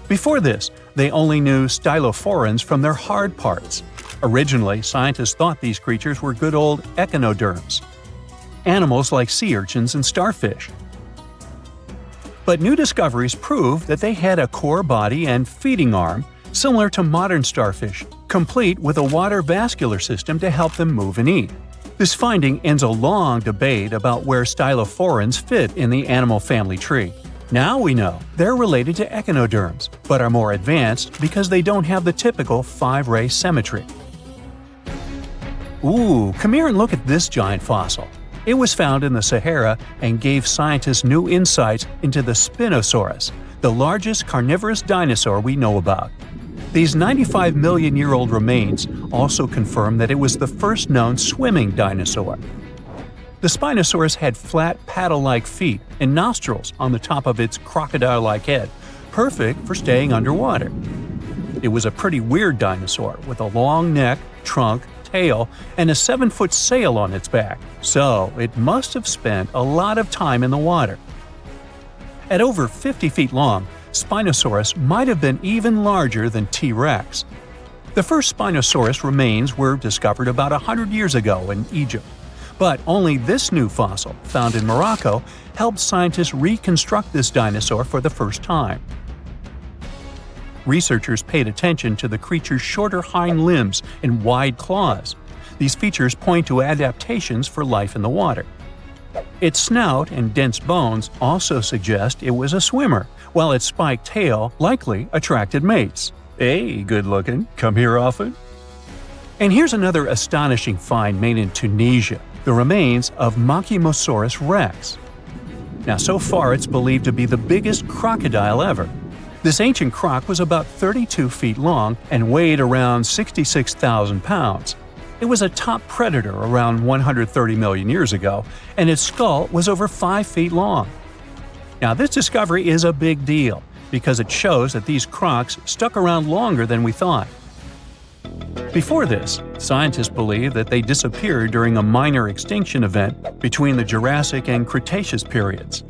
Before this, they only knew stylophorans from their hard parts. Originally, scientists thought these creatures were good old echinoderms, animals like sea urchins and starfish. But new discoveries prove that they had a core body and feeding arm, similar to modern starfish, complete with a water vascular system to help them move and eat. This finding ends a long debate about where stylophorans fit in the animal family tree. Now we know they're related to echinoderms, but are more advanced because they don't have the typical 5-ray symmetry. Ooh, come here and look at this giant fossil. It was found in the Sahara and gave scientists new insights into the Spinosaurus, the largest carnivorous dinosaur we know about. These 95 million-year-old remains also confirm that it was the first known swimming dinosaur. The Spinosaurus had flat paddle-like feet and nostrils on the top of its crocodile-like head, perfect for staying underwater. It was a pretty weird dinosaur with a long neck, trunk, tail, and a 7-foot sail on its back, so it must have spent a lot of time in the water. At over 50 feet long, Spinosaurus might have been even larger than T-Rex. The first Spinosaurus remains were discovered about 100 years ago in Egypt. But only this new fossil, found in Morocco, helped scientists reconstruct this dinosaur for the first time. Researchers paid attention to the creature's shorter hind limbs and wide claws. These features point to adaptations for life in the water. Its snout and dense bones also suggest it was a swimmer, while its spiked tail likely attracted mates. Hey, good looking, come here often? And here's another astonishing find made in Tunisia, the remains of Machimosaurus rex. Now, so far it's believed to be the biggest crocodile ever. This ancient croc was about 32 feet long and weighed around 66,000 pounds. It was a top predator around 130 million years ago, and its skull was over 5 feet long. Now, this discovery is a big deal because it shows that these crocs stuck around longer than we thought. Before this, scientists believed that they disappeared during a minor extinction event between the Jurassic and Cretaceous periods.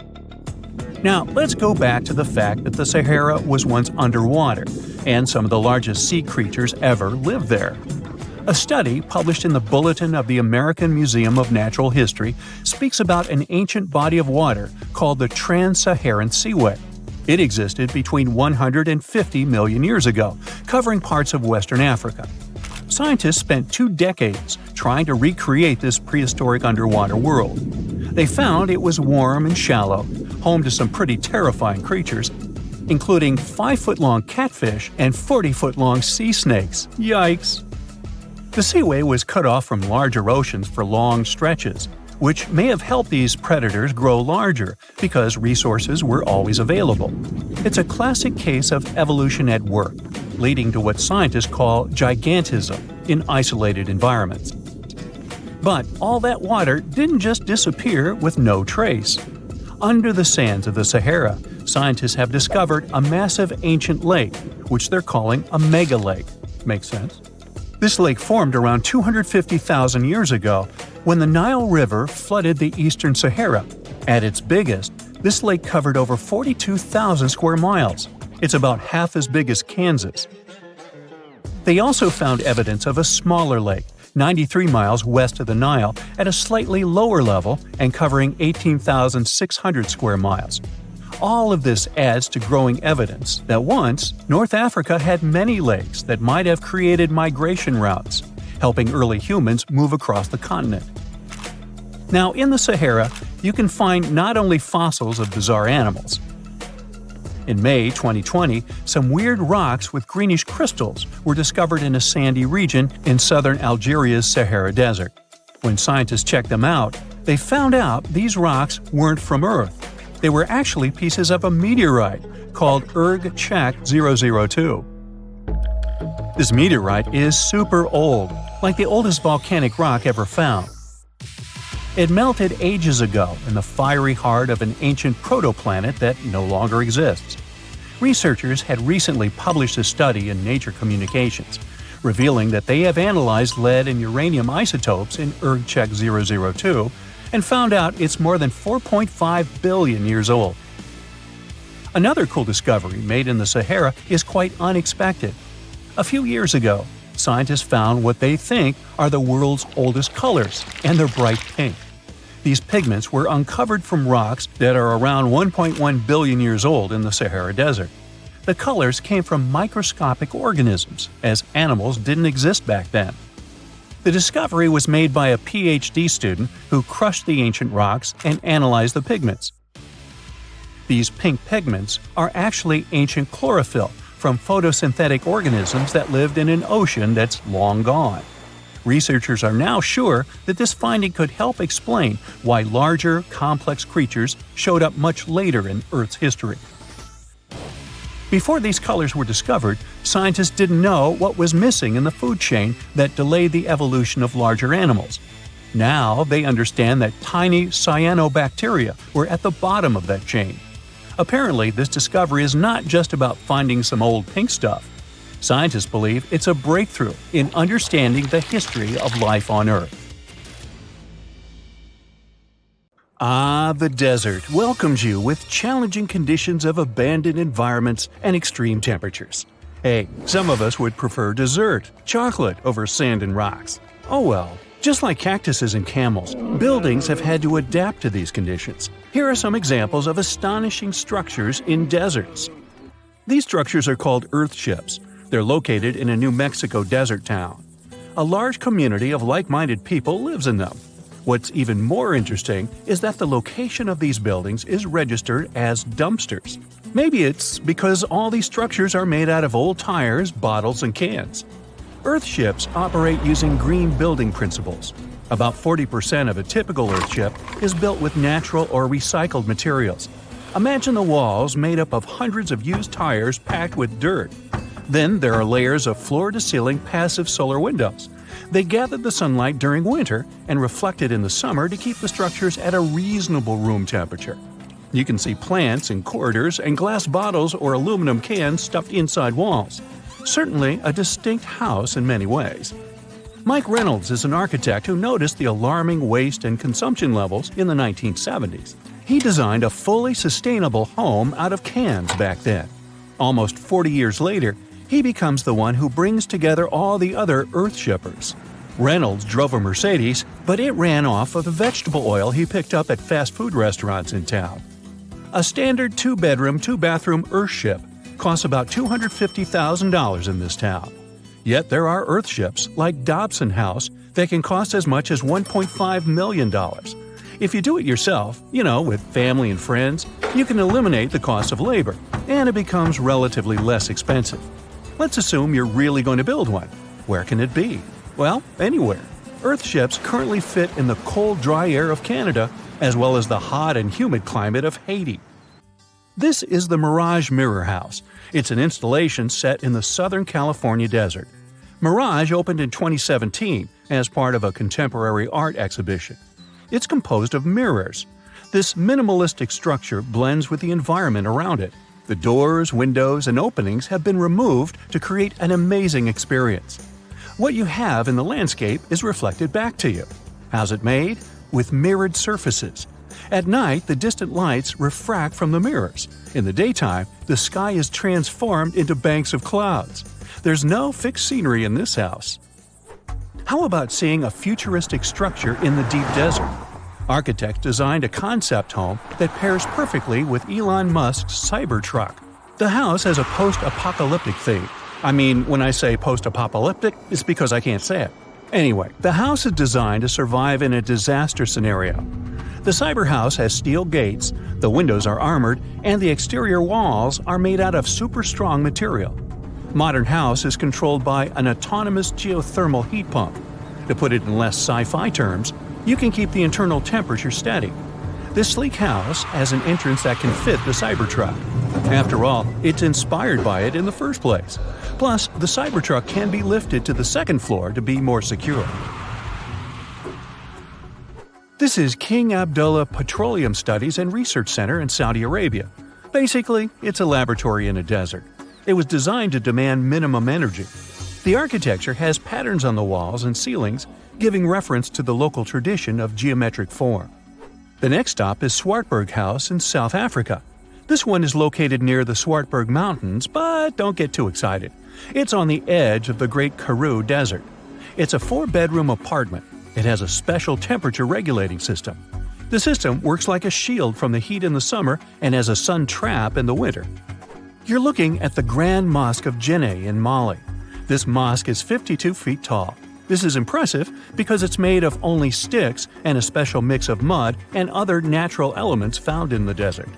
Now, let's go back to the fact that the Sahara was once underwater, and some of the largest sea creatures ever lived there. A study published in the Bulletin of the American Museum of Natural History speaks about an ancient body of water called the Trans-Saharan Seaway. It existed between 150 million years ago, covering parts of Western Africa. Scientists spent 2 decades trying to recreate this prehistoric underwater world. They found it was warm and shallow, home to some pretty terrifying creatures, including 5-foot-long catfish and 40-foot-long sea snakes. Yikes! The seaway was cut off from larger oceans for long stretches, which may have helped these predators grow larger because resources were always available. It's a classic case of evolution at work, leading to what scientists call gigantism in isolated environments. But all that water didn't just disappear with no trace. Under the sands of the Sahara, scientists have discovered a massive ancient lake, which they're calling a mega-lake. Makes sense? This lake formed around 250,000 years ago when the Nile River flooded the eastern Sahara. At its biggest, this lake covered over 42,000 square miles. It's about half as big as Kansas. They also found evidence of a smaller lake, 93 miles west of the Nile, at a slightly lower level and covering 18,600 square miles. All of this adds to growing evidence that once, North Africa had many lakes that might have created migration routes, helping early humans move across the continent. Now, in the Sahara, you can find not only fossils of bizarre animals. In May 2020, some weird rocks with greenish crystals were discovered in a sandy region in southern Algeria's Sahara Desert. When scientists checked them out, they found out these rocks weren't from Earth. They were actually pieces of a meteorite called Erg-Czech 002. This meteorite is super old, like the oldest volcanic rock ever found. It melted ages ago in the fiery heart of an ancient protoplanet that no longer exists. Researchers had recently published a study in Nature Communications, revealing that they have analyzed lead and uranium isotopes in Erg-Czech 002 and found out it's more than 4.5 billion years old. Another cool discovery made in the Sahara is quite unexpected. A few years ago, scientists found what they think are the world's oldest colors, and they're bright pink. These pigments were uncovered from rocks that are around 1.1 billion years old in the Sahara Desert. The colors came from microscopic organisms, as animals didn't exist back then. The discovery was made by a PhD student who crushed the ancient rocks and analyzed the pigments. These pink pigments are actually ancient chlorophyll from photosynthetic organisms that lived in an ocean that's long gone. Researchers are now sure that this finding could help explain why larger, complex creatures showed up much later in Earth's history. Before these colors were discovered, scientists didn't know what was missing in the food chain that delayed the evolution of larger animals. Now they understand that tiny cyanobacteria were at the bottom of that chain. Apparently, this discovery is not just about finding some old pink stuff. Scientists believe it's a breakthrough in understanding the history of life on Earth. The desert welcomes you with challenging conditions of abandoned environments and extreme temperatures. Hey, some of us would prefer dessert, chocolate over sand and rocks. Oh well. Just like cactuses and camels, buildings have had to adapt to these conditions. Here are some examples of astonishing structures in deserts. These structures are called earthships. They're located in a New Mexico desert town. A large community of like-minded people lives in them. What's even more interesting is that the location of these buildings is registered as dumpsters. Maybe it's because all these structures are made out of old tires, bottles, and cans. Earthships operate using green building principles. About 40% of a typical earthship is built with natural or recycled materials. Imagine the walls made up of hundreds of used tires packed with dirt. Then there are layers of floor-to-ceiling passive solar windows. They gather the sunlight during winter and reflect it in the summer to keep the structures at a reasonable room temperature. You can see plants in corridors and glass bottles or aluminum cans stuffed inside walls. Certainly a distinct house in many ways. Mike Reynolds is an architect who noticed the alarming waste and consumption levels in the 1970s. He designed a fully sustainable home out of cans back then. Almost 40 years later, he becomes the one who brings together all the other earthshippers. Reynolds drove a Mercedes, but it ran off of the vegetable oil he picked up at fast food restaurants in town. A standard 2-bedroom, 2-bathroom earthship costs about $250,000 in this town. Yet there are earthships like Dobson House that can cost as much as $1.5 million. If you do it yourself, with family and friends, you can eliminate the cost of labor, and it becomes relatively less expensive. Let's assume you're really going to build one. Where can it be? Well, anywhere. Earthships currently fit in the cold, dry air of Canada, as well as the hot and humid climate of Haiti. This is the Mirage Mirror House. It's an installation set in the Southern California desert. Mirage opened in 2017 as part of a contemporary art exhibition. It's composed of mirrors. This minimalistic structure blends with the environment around it. The doors, windows, and openings have been removed to create an amazing experience. What you have in the landscape is reflected back to you. How's it made? With mirrored surfaces. At night, the distant lights refract from the mirrors. In the daytime, the sky is transformed into banks of clouds. There's no fixed scenery in this house. How about seeing a futuristic structure in the deep desert? Architects designed a concept home that pairs perfectly with Elon Musk's Cybertruck. The house has a post-apocalyptic theme. I mean, when I say post-apocalyptic, it's because I can't say it. Anyway, the house is designed to survive in a disaster scenario. The cyber house has steel gates, the windows are armored, and the exterior walls are made out of super strong material. Modern house is controlled by an autonomous geothermal heat pump. To put it in less sci-fi terms, you can keep the internal temperature steady. This sleek house has an entrance that can fit the Cybertruck. After all, it's inspired by it in the first place. Plus, the Cybertruck can be lifted to the second floor to be more secure. This is King Abdullah Petroleum Studies and Research Center in Saudi Arabia. Basically, it's a laboratory in a desert. It was designed to demand minimum energy. The architecture has patterns on the walls and ceilings, giving reference to the local tradition of geometric form. The next stop is Swartberg House in South Africa. This one is located near the Swartberg Mountains, but don't get too excited. It's on the edge of the Great Karoo Desert. It's a 4-bedroom apartment. It has a special temperature regulating system. The system works like a shield from the heat in the summer and as a sun trap in the winter. You're looking at the Grand Mosque of Djenné in Mali. This mosque is 52 feet tall. This is impressive because it's made of only sticks and a special mix of mud and other natural elements found in the desert.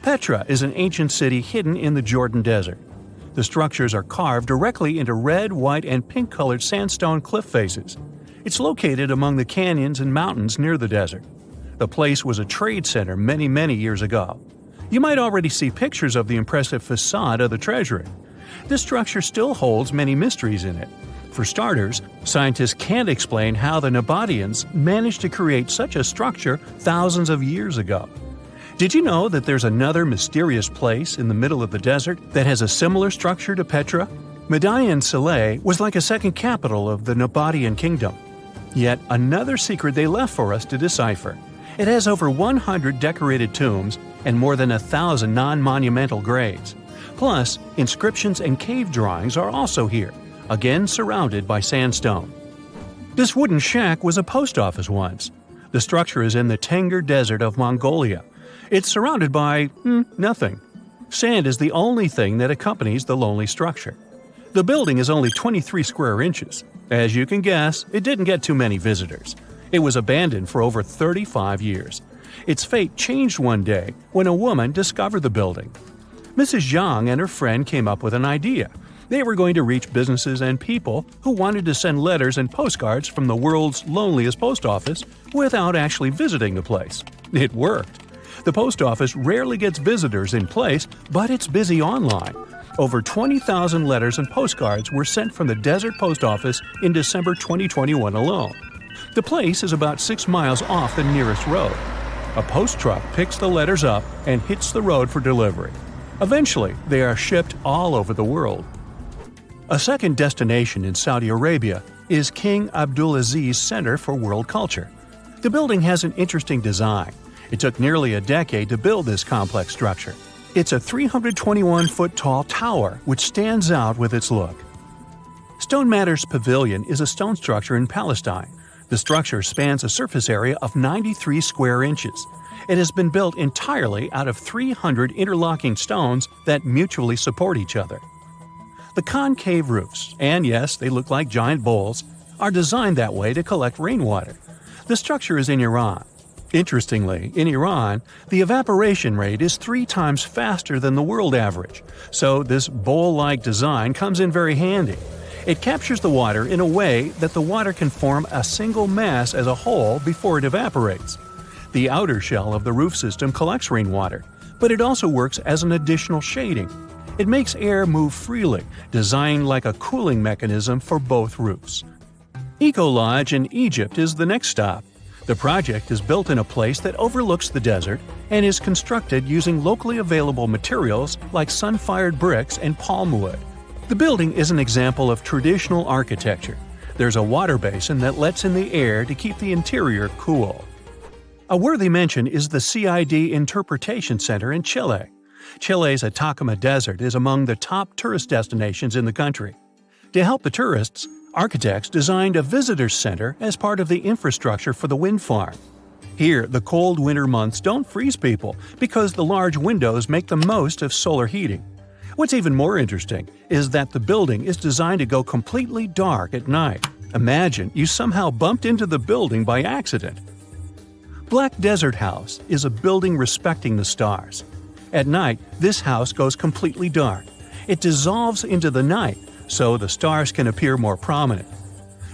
Petra is an ancient city hidden in the Jordan Desert. The structures are carved directly into red, white, and pink-colored sandstone cliff faces. It's located among the canyons and mountains near the desert. The place was a trade center many years ago. You might already see pictures of the impressive facade of the treasury. This structure still holds many mysteries in it. For starters, scientists can't explain how the Nabateans managed to create such a structure thousands of years ago. Did you know that there's another mysterious place in the middle of the desert that has a similar structure to Petra? Median Saleh was like a second capital of the Nabatean kingdom. Yet another secret they left for us to decipher. It has over 100 decorated tombs and more than 1,000 non-monumental graves. Plus, inscriptions and cave drawings are also here, again surrounded by sandstone. This wooden shack was a post office once. The structure is in the Tengger Desert of Mongolia. It's surrounded by nothing. Sand is the only thing that accompanies the lonely structure. The building is only 23 square inches. As you can guess, it didn't get too many visitors. It was abandoned for over 35 years. Its fate changed one day when a woman discovered the building. Mrs. Zhang and her friend came up with an idea. They were going to reach businesses and people who wanted to send letters and postcards from the world's loneliest post office without actually visiting the place. It worked. The post office rarely gets visitors in place, but it's busy online. Over 20,000 letters and postcards were sent from the Desert Post Office in December 2021 alone. The place is about 6 miles off the nearest road. A post truck picks the letters up and hits the road for delivery. Eventually, they are shipped all over the world. A second destination in Saudi Arabia is King Abdulaziz Center for World Culture. The building has an interesting design. It took nearly a decade to build this complex structure. It's a 321-foot-tall tower which stands out with its look. Stone Matters Pavilion is a stone structure in Palestine. The structure spans a surface area of 93 square inches. It has been built entirely out of 300 interlocking stones that mutually support each other. The concave roofs, and yes, they look like giant bowls, are designed that way to collect rainwater. The structure is in Iran. Interestingly, in Iran, the evaporation rate is 3 times faster than the world average, so this bowl-like design comes in very handy. It captures the water in a way that the water can form a single mass as a whole before it evaporates. The outer shell of the roof system collects rainwater, but it also works as an additional shading. It makes air move freely, designed like a cooling mechanism for both roofs. Eco Lodge in Egypt is the next stop. The project is built in a place that overlooks the desert and is constructed using locally available materials like sun-fired bricks and palm wood. The building is an example of traditional architecture. There's a water basin that lets in the air to keep the interior cool. A worthy mention is the CID Interpretation Center in Chile. Chile's Atacama Desert is among the top tourist destinations in the country. To help the tourists, architects designed a visitor center as part of the infrastructure for the wind farm. Here, the cold winter months don't freeze people because the large windows make the most of solar heating. What's even more interesting is that the building is designed to go completely dark at night. Imagine you somehow bumped into the building by accident. Black Desert House is a building respecting the stars. At night, this house goes completely dark. It dissolves into the night, so the stars can appear more prominent.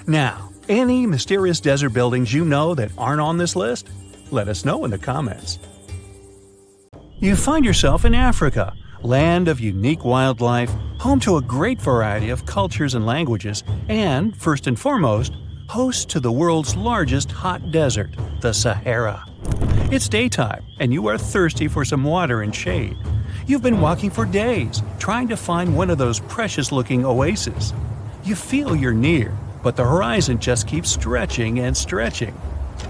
Now, any mysterious desert buildings you know that aren't on this list? Let us know in the comments. You find yourself in Africa, land of unique wildlife, home to a great variety of cultures and languages, and, first and foremost, host to the world's largest hot desert, the Sahara. It's daytime, and you are thirsty for some water and shade. You've been walking for days, trying to find one of those precious-looking oases. You feel you're near, but the horizon just keeps stretching and stretching.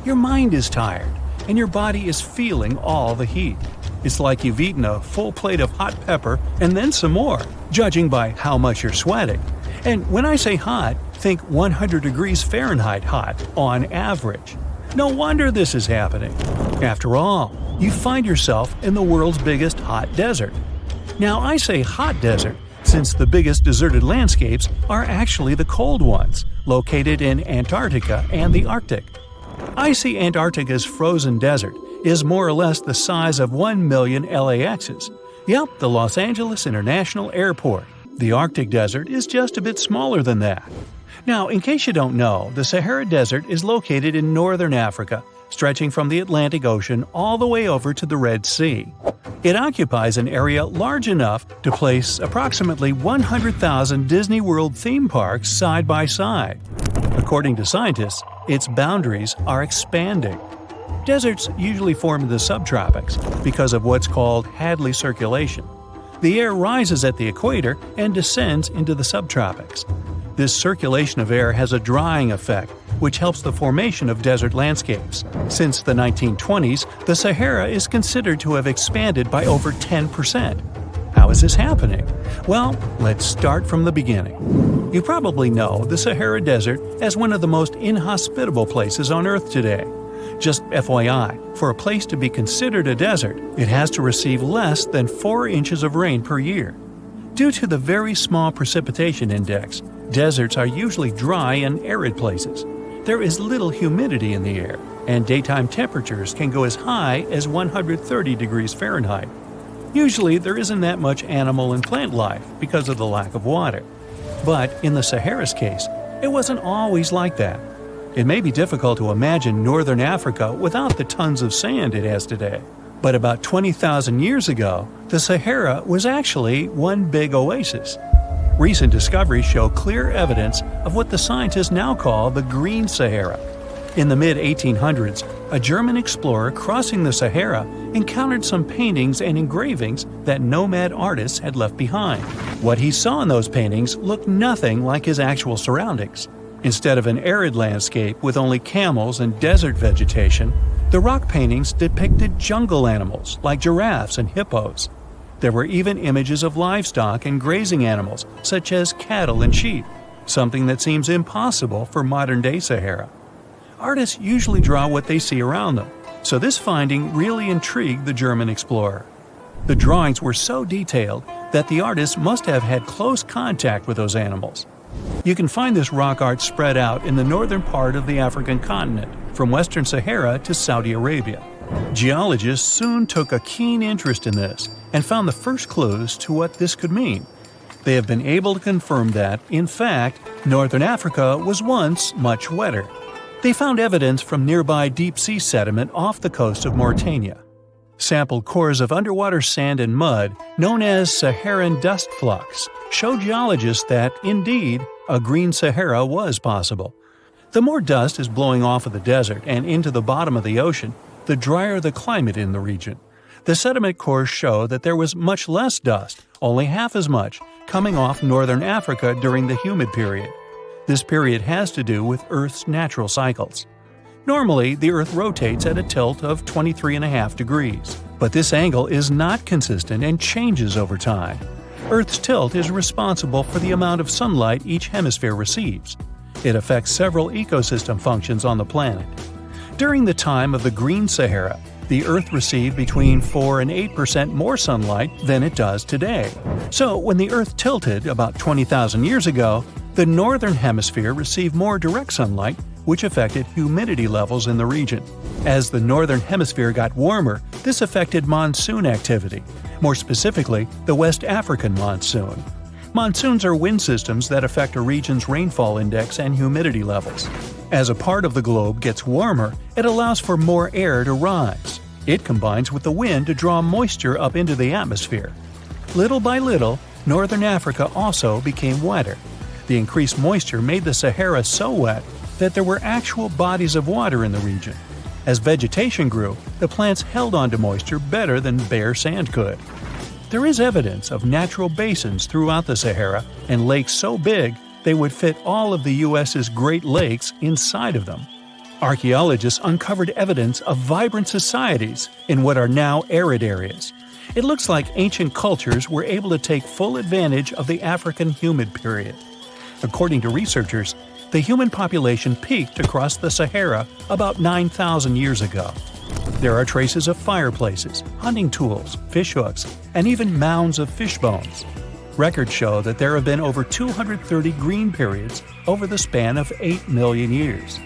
Your mind is tired, and your body is feeling all the heat. It's like you've eaten a full plate of hot pepper and then some more, judging by how much you're sweating. And when I say hot, think 100 degrees Fahrenheit hot, on average. No wonder this is happening. After all, you find yourself in the world's biggest hot desert. Now, I say hot desert since the biggest deserted landscapes are actually the cold ones, located in Antarctica and the Arctic. Icy Antarctica's frozen desert is more or less the size of 1 million LAXs. Yep, the Los Angeles International Airport. The Arctic desert is just a bit smaller than that. Now, in case you don't know, the Sahara Desert is located in northern Africa, stretching from the Atlantic Ocean all the way over to the Red Sea. It occupies an area large enough to place approximately 100,000 Disney World theme parks side by side. According to scientists, its boundaries are expanding. Deserts usually form in the subtropics because of what's called Hadley circulation. The air rises at the equator and descends into the subtropics. This circulation of air has a drying effect, which helps the formation of desert landscapes. Since the 1920s, the Sahara is considered to have expanded by over 10%. How is this happening? Well, let's start from the beginning. You probably know the Sahara Desert as one of the most inhospitable places on Earth today. Just FYI, for a place to be considered a desert, it has to receive less than 4 inches of rain per year. Due to the very small precipitation index, deserts are usually dry and arid places. There is little humidity in the air, and daytime temperatures can go as high as 130 degrees Fahrenheit. Usually, there isn't that much animal and plant life because of the lack of water. But in the Sahara's case, it wasn't always like that. It may be difficult to imagine northern Africa without the tons of sand it has today. But about 20,000 years ago, the Sahara was actually one big oasis. Recent discoveries show clear evidence of what the scientists now call the Green Sahara. In the mid-1800s, a German explorer crossing the Sahara encountered some paintings and engravings that nomad artists had left behind. What he saw in those paintings looked nothing like his actual surroundings. Instead of an arid landscape with only camels and desert vegetation, the rock paintings depicted jungle animals like giraffes and hippos. There were even images of livestock and grazing animals, such as cattle and sheep, something that seems impossible for modern-day Sahara. Artists usually draw what they see around them, so this finding really intrigued the German explorer. The drawings were so detailed that the artists must have had close contact with those animals. You can find this rock art spread out in the northern part of the African continent, from western Sahara to Saudi Arabia. Geologists soon took a keen interest in this and found the first clues to what this could mean. They have been able to confirm that, in fact, northern Africa was once much wetter. They found evidence from nearby deep-sea sediment off the coast of Mauritania. Sampled cores of underwater sand and mud, known as Saharan dust flux, show geologists that, indeed, a green Sahara was possible. The more dust is blowing off of the desert and into the bottom of the ocean, the drier the climate in the region. The sediment cores show that there was much less dust, only half as much, coming off northern Africa during the humid period. This period has to do with Earth's natural cycles. Normally, the Earth rotates at a tilt of 23.5 degrees, but this angle is not consistent and changes over time. Earth's tilt is responsible for the amount of sunlight each hemisphere receives. It affects several ecosystem functions on the planet. During the time of the Green Sahara, the Earth received between 4 and 8% more sunlight than it does today. So when the Earth tilted about 20,000 years ago, the northern hemisphere received more direct sunlight, which affected humidity levels in the region. As the northern hemisphere got warmer, this affected monsoon activity, more specifically the West African monsoon. Monsoons are wind systems that affect a region's rainfall index and humidity levels. As a part of the globe gets warmer, it allows for more air to rise. It combines with the wind to draw moisture up into the atmosphere. Little by little, northern Africa also became wetter. The increased moisture made the Sahara so wet that there were actual bodies of water in the region. As vegetation grew, the plants held onto moisture better than bare sand could. There is evidence of natural basins throughout the Sahara and lakes so big they would fit all of the U.S.'s Great Lakes inside of them. Archaeologists uncovered evidence of vibrant societies in what are now arid areas. It looks like ancient cultures were able to take full advantage of the African humid period. According to researchers, the human population peaked across the Sahara about 9,000 years ago. There are traces of fireplaces, hunting tools, fishhooks, and even mounds of fish bones. Records show that there have been over 230 green periods over the span of 8 million years.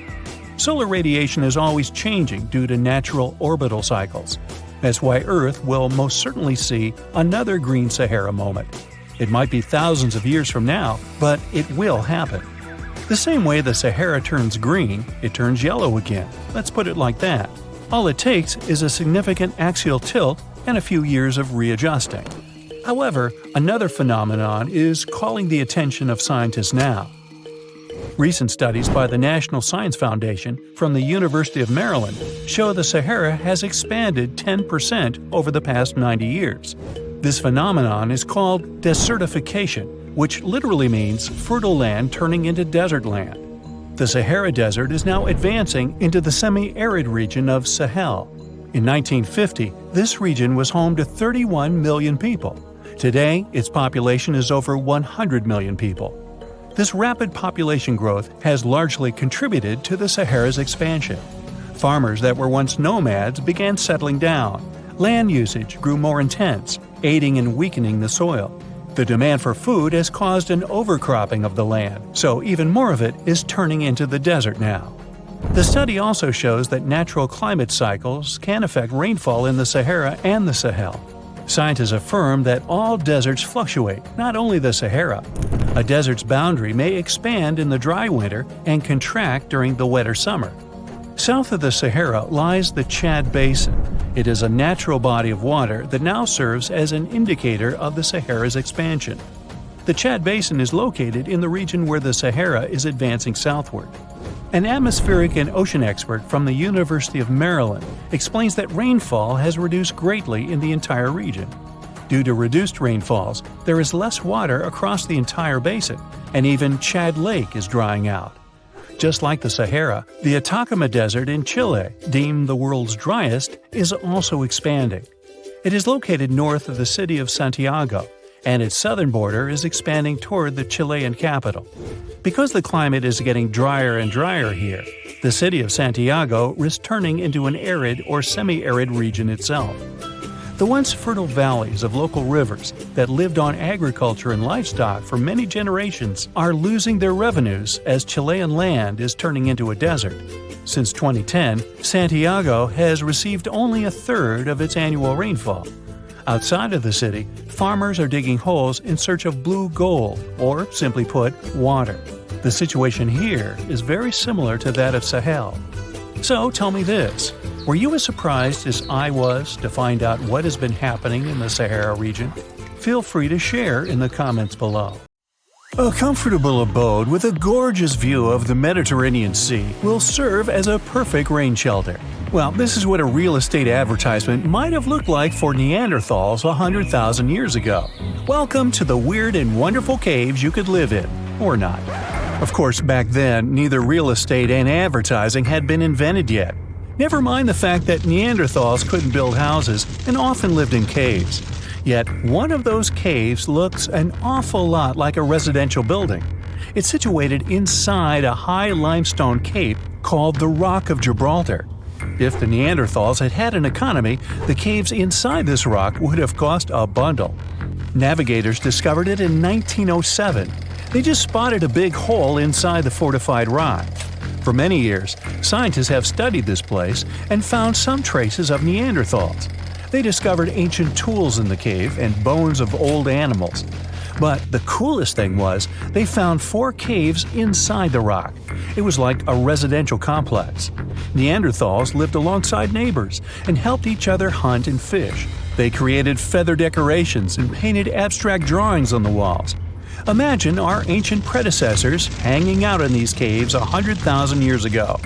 Solar radiation is always changing due to natural orbital cycles. That's why Earth will most certainly see another green Sahara moment. It might be thousands of years from now, but it will happen. The same way the Sahara turns green, it turns yellow again. Let's put it like that. All it takes is a significant axial tilt and a few years of readjusting. However, another phenomenon is calling the attention of scientists now. Recent studies by the National Science Foundation from the University of Maryland show the Sahara has expanded 10% over the past 90 years. This phenomenon is called desertification, which literally means fertile land turning into desert land. The Sahara Desert is now advancing into the semi-arid region of Sahel. In 1950, this region was home to 31 million people. Today, its population is over 100 million people. This rapid population growth has largely contributed to the Sahara's expansion. Farmers that were once nomads began settling down. Land usage grew more intense, aiding in weakening the soil. The demand for food has caused an overcropping of the land, so even more of it is turning into the desert now. The study also shows that natural climate cycles can affect rainfall in the Sahara and the Sahel. Scientists affirm that all deserts fluctuate, not only the Sahara. A desert's boundary may expand in the dry winter and contract during the wetter summer. South of the Sahara lies the Chad Basin. It is a natural body of water that now serves as an indicator of the Sahara's expansion. The Chad Basin is located in the region where the Sahara is advancing southward. An atmospheric and ocean expert from the University of Maryland explains that rainfall has reduced greatly in the entire region. Due to reduced rainfalls, there is less water across the entire basin, and even Chad Lake is drying out. Just like the Sahara, the Atacama Desert in Chile, deemed the world's driest, is also expanding. It is located north of the city of Santiago, and its southern border is expanding toward the Chilean capital. Because the climate is getting drier and drier here, the city of Santiago is turning into an arid or semi-arid region itself. The once fertile valleys of local rivers that lived on agriculture and livestock for many generations are losing their revenues as Chilean land is turning into a desert. Since 2010, Santiago has received only a third of its annual rainfall. Outside of the city, farmers are digging holes in search of blue gold, or simply put, water. The situation here is very similar to that of Sahel. So tell me this, were you as surprised as I was to find out what has been happening in the Sahara region? Feel free to share in the comments below. A comfortable abode with a gorgeous view of the Mediterranean Sea will serve as a perfect rain shelter. Well, this is what a real estate advertisement might have looked like for Neanderthals 100,000 years ago. Welcome to the weird and wonderful caves you could live in, or not. Of course, back then, neither real estate and advertising had been invented yet. Never mind the fact that Neanderthals couldn't build houses and often lived in caves. Yet, one of those caves looks an awful lot like a residential building. It's situated inside a high limestone cape called the Rock of Gibraltar. If the Neanderthals had had an economy, the caves inside this rock would have cost a bundle. Navigators discovered it in 1907. They just spotted a big hole inside the fortified rock. For many years, scientists have studied this place and found some traces of Neanderthals. They discovered ancient tools in the cave and bones of old animals. But the coolest thing was, they found 4 caves inside the rock. It was like a residential complex. Neanderthals lived alongside neighbors and helped each other hunt and fish. They created feather decorations and painted abstract drawings on the walls. Imagine our ancient predecessors hanging out in these caves 100,000 years ago.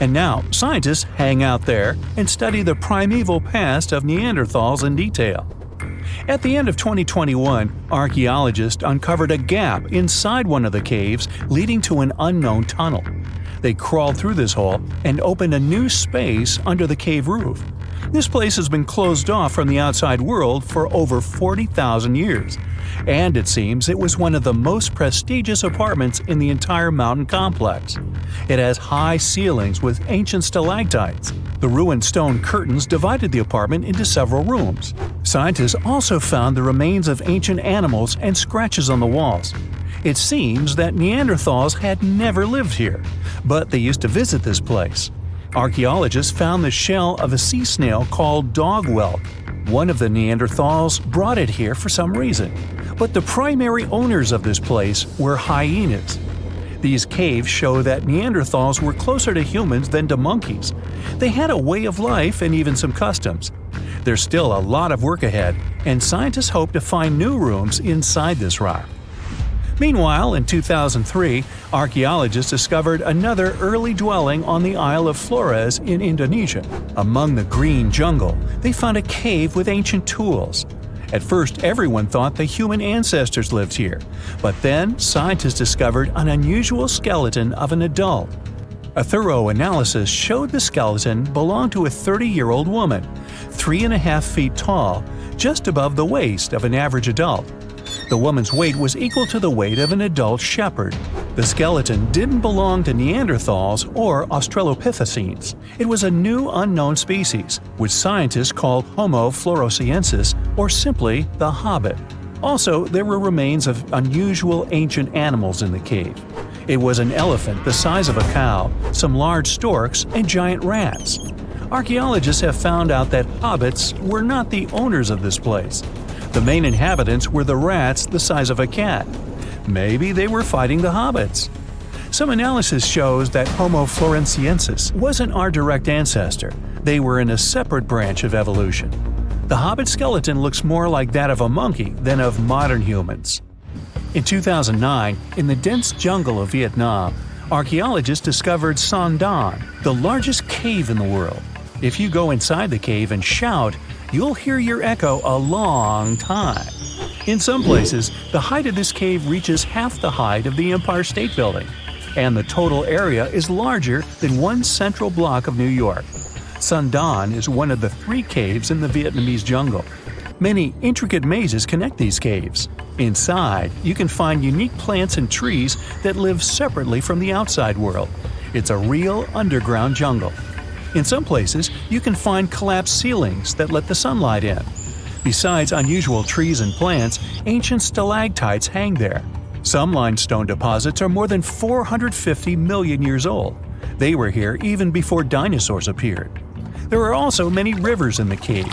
And now, scientists hang out there and study the primeval past of Neanderthals in detail. At the end of 2021, archaeologists uncovered a gap inside one of the caves leading to an unknown tunnel. They crawled through this hole and opened a new space under the cave roof. This place has been closed off from the outside world for over 40,000 years. And it seems it was one of the most prestigious apartments in the entire mountain complex. It has high ceilings with ancient stalactites. The ruined stone curtains divided the apartment into several rooms. Scientists also found the remains of ancient animals and scratches on the walls. It seems that Neanderthals had never lived here, but they used to visit this place. Archaeologists found the shell of a sea snail called dog whelk. One of the Neanderthals brought it here for some reason, but the primary owners of this place were hyenas. These caves show that Neanderthals were closer to humans than to monkeys. They had a way of life and even some customs. There's still a lot of work ahead, and scientists hope to find new rooms inside this rock. Meanwhile, in 2003, archaeologists discovered another early dwelling on the Isle of Flores in Indonesia. Among the green jungle, they found a cave with ancient tools. At first, everyone thought the human ancestors lived here, but then scientists discovered an unusual skeleton of an adult. A thorough analysis showed the skeleton belonged to a 30-year-old woman, 3.5 feet tall, just above the waist of an average adult. The woman's weight was equal to the weight of an adult shepherd. The skeleton didn't belong to Neanderthals or Australopithecines. It was a new unknown species, which scientists called Homo floresiensis, or simply the Hobbit. Also, there were remains of unusual ancient animals in the cave. It was an elephant the size of a cow, some large storks, and giant rats. Archaeologists have found out that hobbits were not the owners of this place. The main inhabitants were the rats the size of a cat. Maybe they were fighting the hobbits. Some analysis shows that Homo floresiensis wasn't our direct ancestor. They were in a separate branch of evolution. The hobbit skeleton looks more like that of a monkey than of modern humans. In 2009, in the dense jungle of Vietnam, archaeologists discovered Son Don, the largest cave in the world. If you go inside the cave and shout, you'll hear your echo a long time. In some places, the height of this cave reaches half the height of the Empire State Building, and the total area is larger than one central block of New York. Son Don is one of the 3 caves in the Vietnamese jungle. Many intricate mazes connect these caves. Inside, you can find unique plants and trees that live separately from the outside world. It's a real underground jungle. In some places, you can find collapsed ceilings that let the sunlight in. Besides unusual trees and plants, ancient stalactites hang there. Some limestone deposits are more than 450 million years old. They were here even before dinosaurs appeared. There are also many rivers in the cave.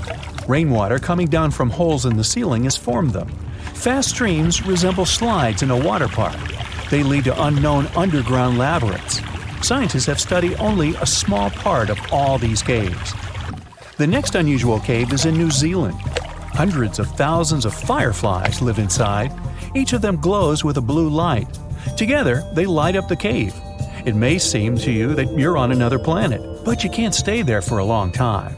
Rainwater coming down from holes in the ceiling has formed them. Fast streams resemble slides in a water park. They lead to unknown underground labyrinths. Scientists have studied only a small part of all these caves. The next unusual cave is in New Zealand. Hundreds of thousands of fireflies live inside. Each of them glows with a blue light. Together, they light up the cave. It may seem to you that you're on another planet, but you can't stay there for a long time.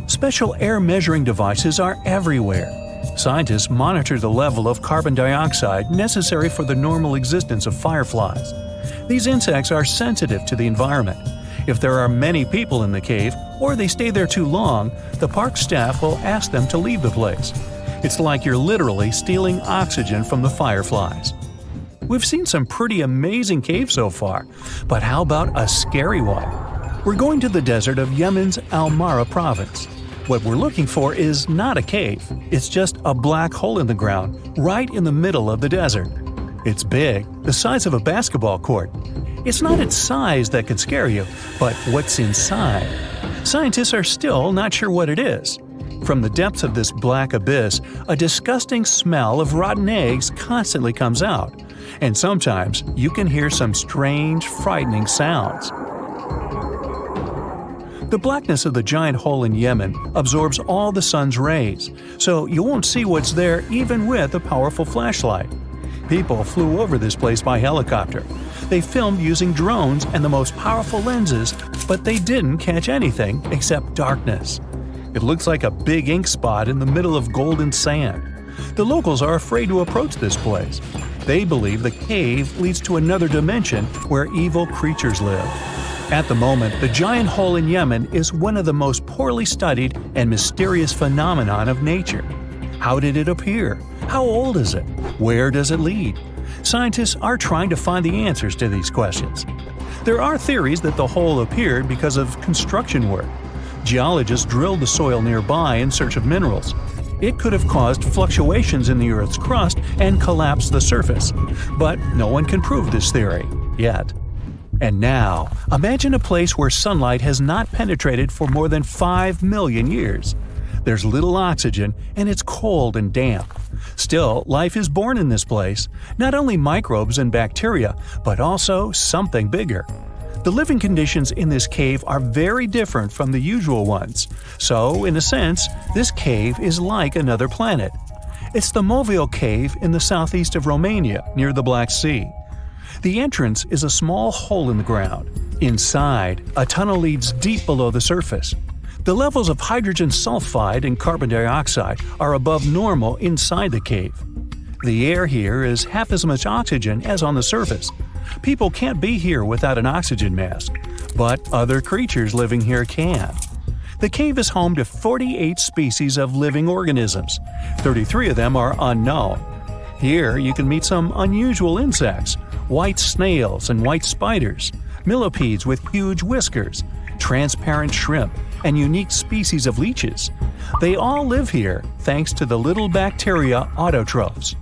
Special air measuring devices are everywhere. Scientists monitor the level of carbon dioxide necessary for the normal existence of fireflies. These insects are sensitive to the environment. If there are many people in the cave, or they stay there too long, the park staff will ask them to leave the place. It's like you're literally stealing oxygen from the fireflies. We've seen some pretty amazing caves so far, but how about a scary one? We're going to the desert of Yemen's Al-Mara province. What we're looking for is not a cave, it's just a black hole in the ground, right in the middle of the desert. It's big, the size of a basketball court. It's not its size that could scare you, but what's inside. Scientists are still not sure what it is. From the depths of this black abyss, a disgusting smell of rotten eggs constantly comes out, and sometimes you can hear some strange, frightening sounds. The blackness of the giant hole in Yemen absorbs all the sun's rays, so you won't see what's there even with a powerful flashlight. People flew over this place by helicopter. They filmed using drones and the most powerful lenses, but they didn't catch anything except darkness. It looks like a big ink spot in the middle of golden sand. The locals are afraid to approach this place. They believe the cave leads to another dimension where evil creatures live. At the moment, the giant hole in Yemen is one of the most poorly studied and mysterious phenomenon of nature. How did it appear? How old is it? Where does it lead? Scientists are trying to find the answers to these questions. There are theories that the hole appeared because of construction work. Geologists drilled the soil nearby in search of minerals. It could have caused fluctuations in the Earth's crust and collapsed the surface. But no one can prove this theory, yet. And now, imagine a place where sunlight has not penetrated for more than 5 million years. There's little oxygen, and it's cold and damp. Still, life is born in this place, not only microbes and bacteria, but also something bigger. The living conditions in this cave are very different from the usual ones, so, in a sense, this cave is like another planet. It's the Movil Cave in the southeast of Romania, near the Black Sea. The entrance is a small hole in the ground. Inside, a tunnel leads deep below the surface. The levels of hydrogen sulfide and carbon dioxide are above normal inside the cave. The air here is half as much oxygen as on the surface. People can't be here without an oxygen mask, but other creatures living here can. The cave is home to 48 species of living organisms. 33 of them are unknown. Here you can meet some unusual insects, white snails and white spiders, millipedes with huge whiskers, transparent shrimp, and unique species of leeches. They all live here thanks to the little bacteria autotrophs.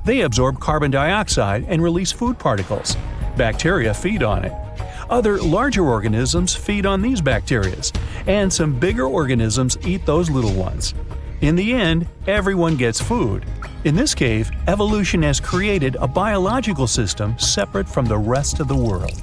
They absorb carbon dioxide and release food particles. Bacteria feed on it. Other larger organisms feed on these bacteria, and some bigger organisms eat those little ones. In the end, everyone gets food. In this cave, evolution has created a biological system separate from the rest of the world.